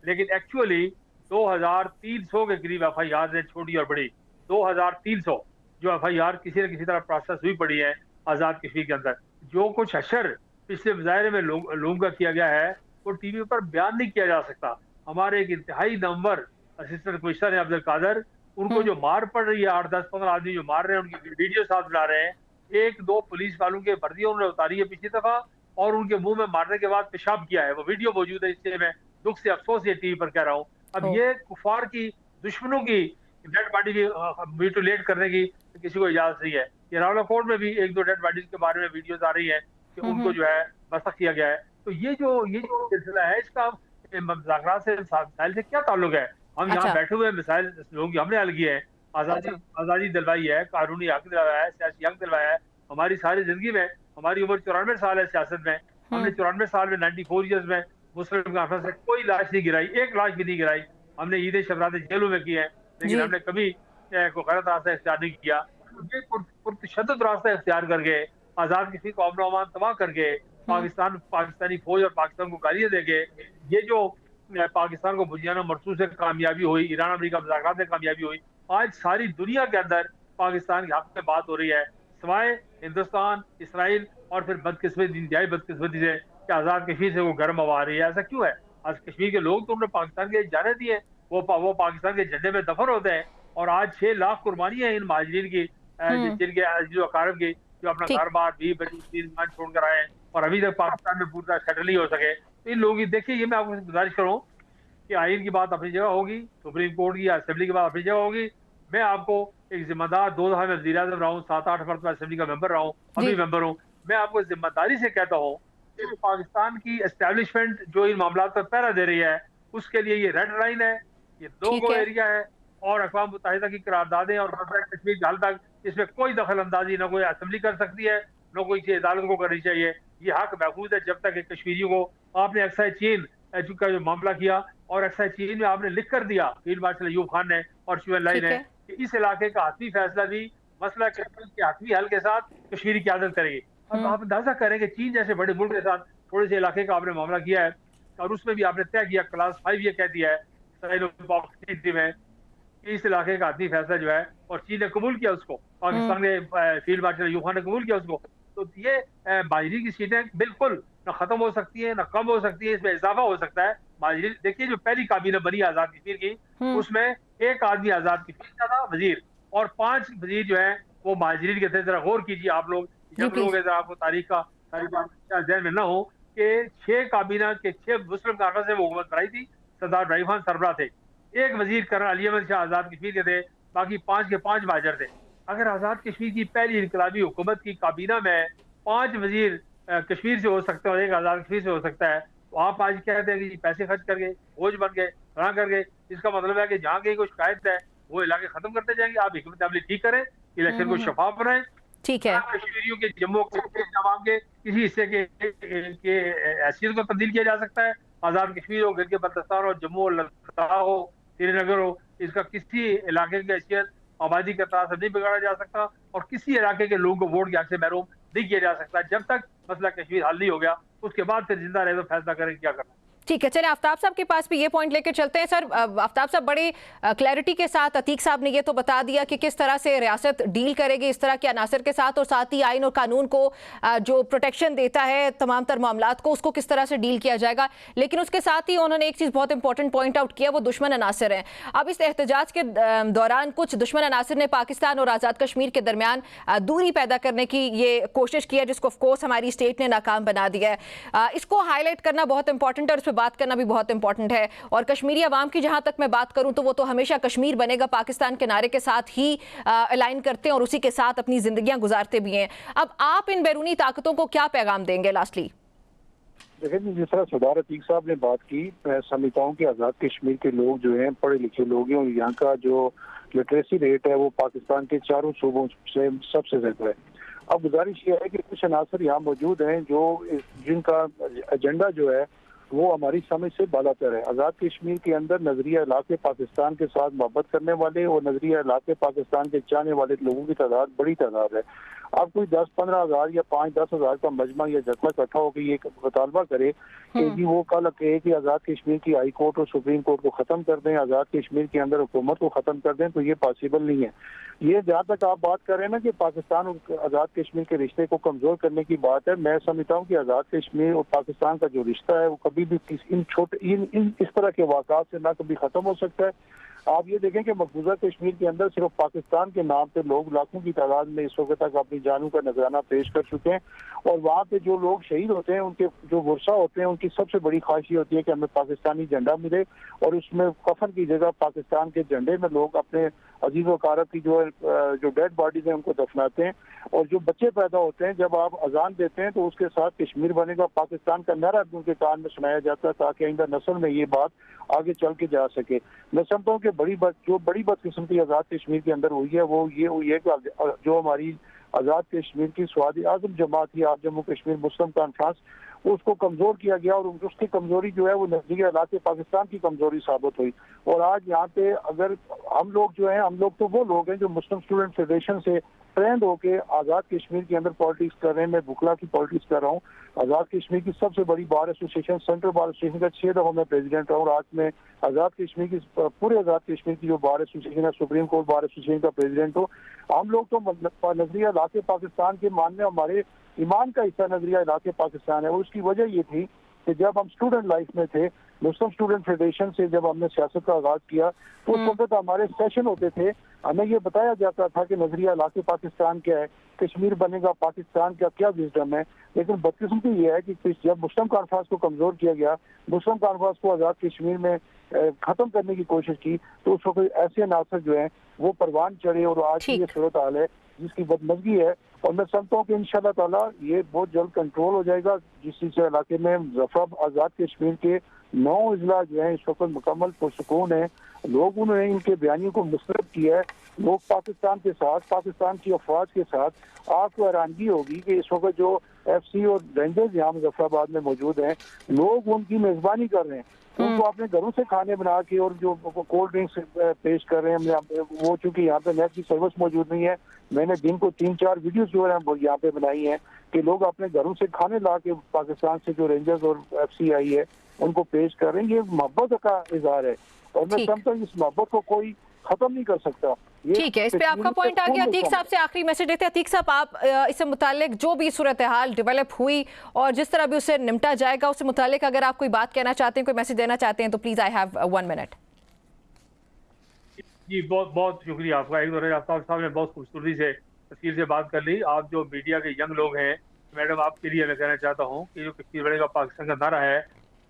लेकिन एक्चुअली 2300 के करीब FIR है, छोटी और बड़ी 2300 जो FIR किसी न किसी तरह प्रोसेस हुई पड़ी है आज़ाद कश्मीर के अंदर। जो कुछ अशर पिछले मुजाहरे में लोगों का किया गया है वो टीवी पर बयान नहीं किया जा सकता। हमारे एक इंतहाई नंबर असिस्टेंट कमिश्नर है अब्दुल कादर, उनको जो मार पड़ रही है, 8-10-15 आदमी जो मार रहे हैं, उनकी वीडियो साथ बना रहे हैं। 1-2 पुलिस वालों के वर्दियां उन्होंने उतारी है पिछली दफा और उनके मुंह में मारने के बाद पेशाब किया है, वो वीडियो मौजूद है। इससे मैं दुख से अफसोस ये टीवी पर कह रहा हूँ। अब ये कुफार की, दुश्मनों की डेड बॉडी की म्यूटिलेट करने की किसी को इजाजत नहीं है। ये रावलाकोट में भी 1-2 डेड बॉडीज के बारे में वीडियोज आ रही है कि उनको जो है बसख किया गया है। तो ये जो सिलसिला है, इसका मुज़ाकरात से, मिसाइल से क्या ताल्लुक है? हम यहाँ बैठे हुए मिसाइल लोगों की हमने हल किए हैं, आज़ादी दिलवाई है, कानूनी हक दिलवाया है, सियासी हक दिलवाया है। हमारी सारी जिंदगी में, हमारी उम्र 94 साल है सियासत में, हमने 94 साल में 94 ईयर्स में मुस्लिम कॉन्फ्रेंस से कोई लाश नहीं गिराई, एक लाश भी नहीं गिराई। हमने ईद शबरात जेलों में की है, लेकिन हमने कभी कोई गलत रास्ता इख्तियार नहीं किया। ये पुरतशद्दुद रास्ता इख्तियार करके, आज़ाद किसी को अमन अमान तबाह करके, पाकिस्तानी फौज और पाकिस्तान को गालियां देके, ये जो पाकिस्तान को बुनियाना मरसूस से कामयाबी हुई, ईरान अमेरिका मुज़ाकरात में कामयाबी हुई, आज सारी दुनिया के अंदर पाकिस्तान के हक में बात हो रही है, सिवाय हिंदुस्तान, इसराइल और फिर इंतहाई बदकिस्मती से कि आज़ाद कश्मीर से वो गर्म हवा आ रही है। ऐसा क्यों है? आज कश्मीर के लोग तो उन्होंने पाकिस्तान के जाने दिए, वो पाकिस्तान के झंडे में दफन होते हैं, और आज 6 लाख कुर्बानी है इन महाजरीन की, जिनके अकारब की, जो अपना घर बार भी बच्ची छोड़ कर आए हैं और अभी तक पाकिस्तान में पूरा सेटल नहीं हो सके। तो इन लोगों की, देखिए, ये मैं आपको गुजारिश करूँ कि आइन की बात अपनी जगह होगी, सुप्रीम कोर्ट की, असेंबली की बात अपनी जगह होगी। मैं आपको एक जिम्मेदार, 2 दफा मैं वज़ीर आज़म रहा हूँ, 7-8 मरतबा असेंबली का मेंबर रहा हूँ, अभी मेंबर हूँ। मैं आपको जिम्मेदारी से कहता हूँ कि पाकिस्तान की एस्टेब्लिशमेंट जो इन मामला पर पहरा दे रही है, उसके लिए ये रेड लाइन है, ये नो-गो एरिया है, और अक़वाम मुत्तहिदा की करारदादें और कश्मीर की हाल तक इसमें कोई दखल अंदाजी न कोई असेंबली कर सकती है, न कोई किसी अदालत को करनी चाहिए। ये हक महफूज है जब तक कश्मीरियों को, आपने एक्साइज चीन का जो मामला किया और एक्साइज चीन में आपने लिख कर दिया, फील्ड मार्शल अयूब खान ने और शुएब लाई ने, कि इस इलाके का हतमी फैसला भी मसला के हतमी हल के साथ कश्मीरी क़यादत करेगी। अब आप अंदाजा करें कि चीन जैसे बड़े मुल्क के साथ थोड़े से इलाके का आपने मामला किया है और उसमें भी आपने तय किया, क्लास 5 ये कह दिया है में कि इस इलाके का आदमी फैसला जो है, और चीन ने कबूल किया उसको, पाकिस्तान के फील्ड मार्शल अयूब खान ने कबूल किया उसको, तो ये माजरीन की सीटें बिल्कुल न खत्म हो सकती है, न कम हो सकती है, इसमें इजाफा हो सकता है। माजरीन देखिए, जो पहली काबीना बनी आजाद कश्मीर की, उसमें एक आदमी आजाद कश्मीर का था वजीर, और 5 वजीर जो है वो माजरीन के थे। जरा गौर कीजिए आप लोग, जब लोग आपको तारीख का सारी बात ध्यान में न हो कि 6 काबीना के 6 मुस्लिम कॉन्फ्रेंस ने वो हुकूमत बनाई थी, सरदार इब्राहिम खान सरबराह थे, एक वजीर कर्नल अली अहमद शाह आजाद कश्मीर के थे, बाकी 5 के 5 महाजर थे। अगर आजाद कश्मीर की पहली इनकलाबी हुकूमत की काबीना में 5 वजीर कश्मीर से हो सकते हैं और एक आजाद कश्मीर से हो सकता है, तो आप आज कहते हैं कि पैसे खर्च कर गए, बोझ बन गए, फला कर गए, इसका मतलब है कि जहाँ कहीं कोई शिकायत है वो इलाके खत्म करते जाएंगे। आप हिकमत अमली ठीक करें, इलेक्शन को शफाफ बनाएं। ठीक है, कश्मीरियों के जम्मू तमाम के किसी हिस्से के हैसियत को तब्दील किया जा सकता है। आजाद कश्मीर हो, गिलगित बल्तिस्तान हो, जम्मू हो, लद्दाख हो, श्रीनगर हो, इसका किसी इलाके की हैसियत आबादी के तराज से नहीं बिगाड़ा जा सकता, और किसी इलाके के लोगों को वोट के हक से महरूम नहीं किया जा सकता। जब तक मसला कश्मीर हल नहीं हो गया, उसके बाद फिर जिंदा रहे तो फैसला करें क्या करना। ठीक है, चलिए आफ्ताब साहब के पास भी ये पॉइंट लेकर चलते हैं। सर, आफ्ताब साहब बड़ी क्लैरिटी के साथ अतीक साहब ने ये तो बता दिया कि किस तरह से रियासत डील करेगी इस तरह के अनासर के साथ, और साथ ही आइन और कानून को जो प्रोटेक्शन देता है तमाम तर मामलात को, उसको किस तरह से डील किया जाएगा। लेकिन उसके साथ ही उन्होंने एक चीज़ बहुत इंपॉर्टेंट पॉइंट आउट किया, वो दुश्मन अनासर हैं। अब इस एहतजाज के दौरान कुछ दुश्मन अनासर ने पाकिस्तान और आज़ाद कश्मीर के दरमियान दूरी पैदा करने की ये कोशिश की है, जिसको ऑफकोर्स हमारी स्टेट ने नाकाम बना दिया है। इसको हाईलाइट करना बहुत इंपॉर्टेंट है और इस पर बात करना भी बहुत इंपॉर्टेंट है। और कश्मीरी अवाम की जहां तक मैं बात करूं तो वो तो हमेशा कश्मीर बनेगा पाकिस्तान के नारे के साथ ही अलाइन करते हैं और उसी के साथ अपनी जिंदगियां गुजारते भी हैं। अब आप इन बैरूनी ताकतों को क्या पैगाम देंगे लास्टली? देखिए, जिस तरह सरदार अतीक साहब ने बात की, मैं समझता हूँ कि आज़ाद कश्मीर के लोग जो हैं पढ़े लिखे लोग हैं, और यहाँ का जो लिटरेसी रेट है वो पाकिस्तान के चारों सूबों से सबसे ज्यादा है। अब गुजारिश ये है कि कुछ अनासर यहाँ मौजूद हैं जो जिनका एजेंडा जो है वो हमारी समझ से बालातर है। आज़ाद कश्मीर के अंदर नजरिया इलाके पाकिस्तान के साथ मोहब्बत करने वाले और नजरिया इलाके पाकिस्तान के चाहने वाले लोगों की तादाद बड़ी तादाद है। अब कोई 10-15 हज़ार या 5-10 हज़ार का मजमा या जत्था इकट्ठा होकर ये मुतालबा करे कि जी वो कल कहे कि आज़ाद कश्मीर की हाई कोर्ट और सुप्रीम कोर्ट को ख़त्म कर दें, आज़ाद कश्मीर के अंदर हुकूमत को ख़त्म कर दें, तो ये पॉसिबल नहीं है। ये जहाँ तक आप बात कर रहे हैं ना कि पाकिस्तान और आज़ाद कश्मीर के रिश्ते को कमज़ोर करने की बात है, मैं समझता हूँ कि आज़ाद कश्मीर और पाकिस्तान का जो रिश्ता है वो कभी भी इस तरह के वाक़ात से ना कभी ख़त्म हो सकता है। आप ये देखें कि मकबूजा कश्मीर के अंदर सिर्फ पाकिस्तान के नाम पे लोग लाखों की तादाद में इस वक्त तक अपनी जानों का नजराना पेश कर चुके हैं, और वहाँ पे जो लोग शहीद होते हैं उनके जो वर्षा होते हैं उनकी सबसे बड़ी ख्वाहिश ये होती है कि हमें पाकिस्तानी झंडा मिले और उसमें कफन की जगह पाकिस्तान के झंडे में लोग अपने अजीज व कारब की जो डेड बॉडीज हैं उनको दफनाते हैं। और जो बच्चे पैदा होते हैं जब आप अजान देते हैं तो उसके साथ कश्मीर बनेगा पाकिस्तान का नारा भी उनके कान में सुनाया जाता है ताकि आइंदा नस्ल में ये बात आगे चल के जा सके। मैं समझता हूँ कि बड़ी बदकिस्मती आज़ाद कश्मीर के अंदर हुई है वो ये हुई है कि जो हमारी आज़ाद कश्मीर की स्वादी आज़म जमात थी, आप जम्मू कश्मीर मुस्लिम कॉन्फ्रेंस, उसको कमजोर किया गया और उसकी कमजोरी जो है वो नजदीकी इलाके पाकिस्तान की कमजोरी साबित हुई। और आज यहाँ पे अगर हम लोग जो हैं, हम लोग तो वो लोग हैं जो मुस्लिम स्टूडेंट फेडरेशन से ट्रेंड होके आज़ाद कश्मीर के अंदर पॉलिटिक्स कर रहे हैं। मैं बुकला की पॉलिटिक्स कर रहा हूँ। आज़ाद कश्मीर की सबसे बड़ी bar association central bar association का 6 दफा मैं प्रेसिडेंट रहा और आज मैं आज़ाद कश्मीर की पूरे आज़ाद कश्मीर की जो बार एसोसिएशन है सुप्रीम कोर्ट बार एसोसिएशन का प्रेसिडेंट हो। हम लोग तो नजरिया इलाके पाकिस्तान के मानने हमारे ईमान का हिस्सा नजरिया इलाके पाकिस्तान है। और उसकी वजह ये थी कि जब हम स्टूडेंट लाइफ में थे, मुस्लिम स्टूडेंट फेडरेशन से जब हमने सियासत का आगाज किया तो उस वक्त हमारे सेशन होते थे, हमें ये बताया जाता था कि नजरिया इलाके पाकिस्तान क्या है, कश्मीर बनेगा पाकिस्तान का क्या विजडम है। लेकिन बदकिस्मती ये है कि जब मुस्लिम कॉन्फ्रेंस को कमजोर किया गया, मुस्लिम कॉन्फ्रेंस को आज़ाद कश्मीर में खत्म करने की कोशिश की, तो उस वक्त ऐसे नासर जो है वो परवान चढ़े और आज की ये सूरत हाल है जिसकी बदमजगी है। और मैं समझता हूँ कि इंशाल्लाह ताला ये बहुत जल्द कंट्रोल हो जाएगा। जिस इलाके में जफर आज़ाद कश्मीर के 9 अजला जो है इस वक्त मुकम्मल पुरसुकून है, लोगों ने इनके बयानियों को मुस्तरद किया है। लोग पाकिस्तान के साथ, पाकिस्तान की अफवाज के साथ, आपको हैरानगी होगी कि इस वक्त जो FC और रेंजर्स यहाँ मुजफ्फराबाद में मौजूद हैं, लोग उनकी मेजबानी कर रहे हैं, उनको अपने घरों से खाने बना के और जो कोल्ड ड्रिंक्स पेश कर रहे हैं। वो चूंकि यहाँ पे नेट की सर्विस मौजूद नहीं है, मैंने दिन को 3-4 वीडियोस जो है यहाँ पे बनाई हैं कि लोग अपने घरों से खाने ला के पाकिस्तान से जो रेंजर्स और FC आई है उनको पेश कर रहे हैं। ये मोहब्बत का इजहार है और मैं समझता हूँ इस मोहब्बत को कोई खत्म नहीं कर सकता। ठीक है, इस पे आपका पॉइंट आ गया। अतीक साहब से आखिरी मैसेज देते हैं। अतीक साहब, आप इससे मुतालिक जो भी सूरत हाल डेवलप हुई और जिस तरह भी उससे निपटा जाएगा, उससे मुतालिक अगर आप कोई बात कहना चाहते हैं, कोई मैसेज देना चाहते हैं, तो प्लीज आई हैव 1 मिनट। जी बहुत बहुत शुक्रिया आपका। एक बार आफ्ताब साहब ने बहुत खूबसूरती से तफसील से बात कर ली। आप जो मीडिया के यंग लोग हैं, मैडम आपके लिए मैं कहना चाहता हूँ कि जो कश्मीर बनेगा पाकिस्तान का नारा है,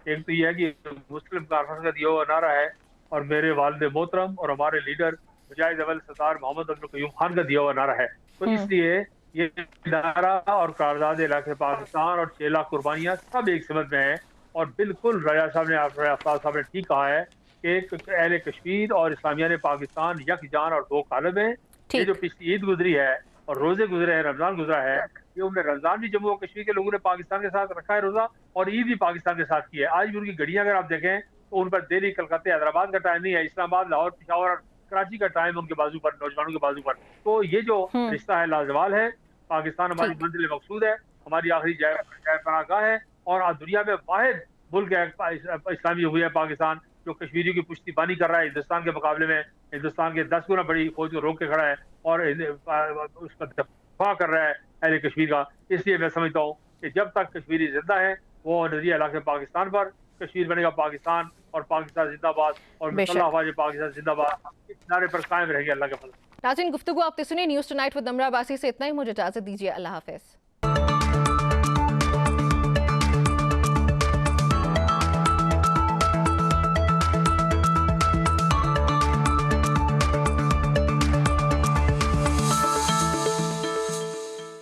एक तो ये है कि मुस्लिम कॉन्फ्रेंस का दिया हुआ नारा है और मेरे वालिद मोहतरम और हमारे लीडर मुजाहिद अव्वल सरदार मोहम्मद अब्दुल कयूम खान का दिया हुआ नारा है। तो इसलिए ये नारा और करारदाद इलाके पाकिस्तान और 6 लाख कुर्बानियाँ सब एक समझ में है। और बिल्कुल रजा साहब ने आफ्ताब साहब ने ठीक कहा है कि अहले कश्मीर और इस्लामिया ने पाकिस्तान यकजान और दो कालब है। ये जो पिछली ईद गुजरी है और रोजे गुजरे हैं, रमजान गुजरा है, ये उन्हें रमजान भी जम्मू और कश्मीर के लोगों ने पाकिस्तान के साथ रखा है रोजा, और ईद भी पाकिस्तान के साथ की है। आज भी उनकी घड़ियां अगर आप देखें तो उन पर दिल्ली, कलकत्ता, हैदराबाद का टाइम नहीं है, इस्लामाबाद, लाहौर, पेशावर और कराची का टाइम उनके बाजू पर, नौजवानों के बाजू पर। तो ये जो रिश्ता है लाजवाल है। पाकिस्तान हमारी मंजिल मकसूद है, हमारी आखिरी पनाहगाह है और दुनिया में वाहिद मुल्क है इस्लामी जमहूरिया पाकिस्तान जो कश्मीरियों की पुश्तीबानी कर रहा है। हिंदुस्तान के मुकाबले में हिंदुस्तान के 10 गुना बड़ी फौज को रोक के खड़ा है और उसका दफा कर रहा है अहले कश्मीर का। इसलिए मैं समझता हूँ कि जब तक कश्मीरी जिंदा है वो नजरिया इलाके पाकिस्तान पर, कश्मीर बनेगा पाकिस्तान और पाकिस्तान जिंदाबाद और पाकिस्तान जिंदाबाद, इस नारे पर कायम रहेंगे। अल्लाह के फजल। नाज़रीन, गुफ्तगू आपने सुनी news tonight with Namra Abbasi से। इतना ही, मुझे इजाजत दीजिए। अल्लाह हाफिज।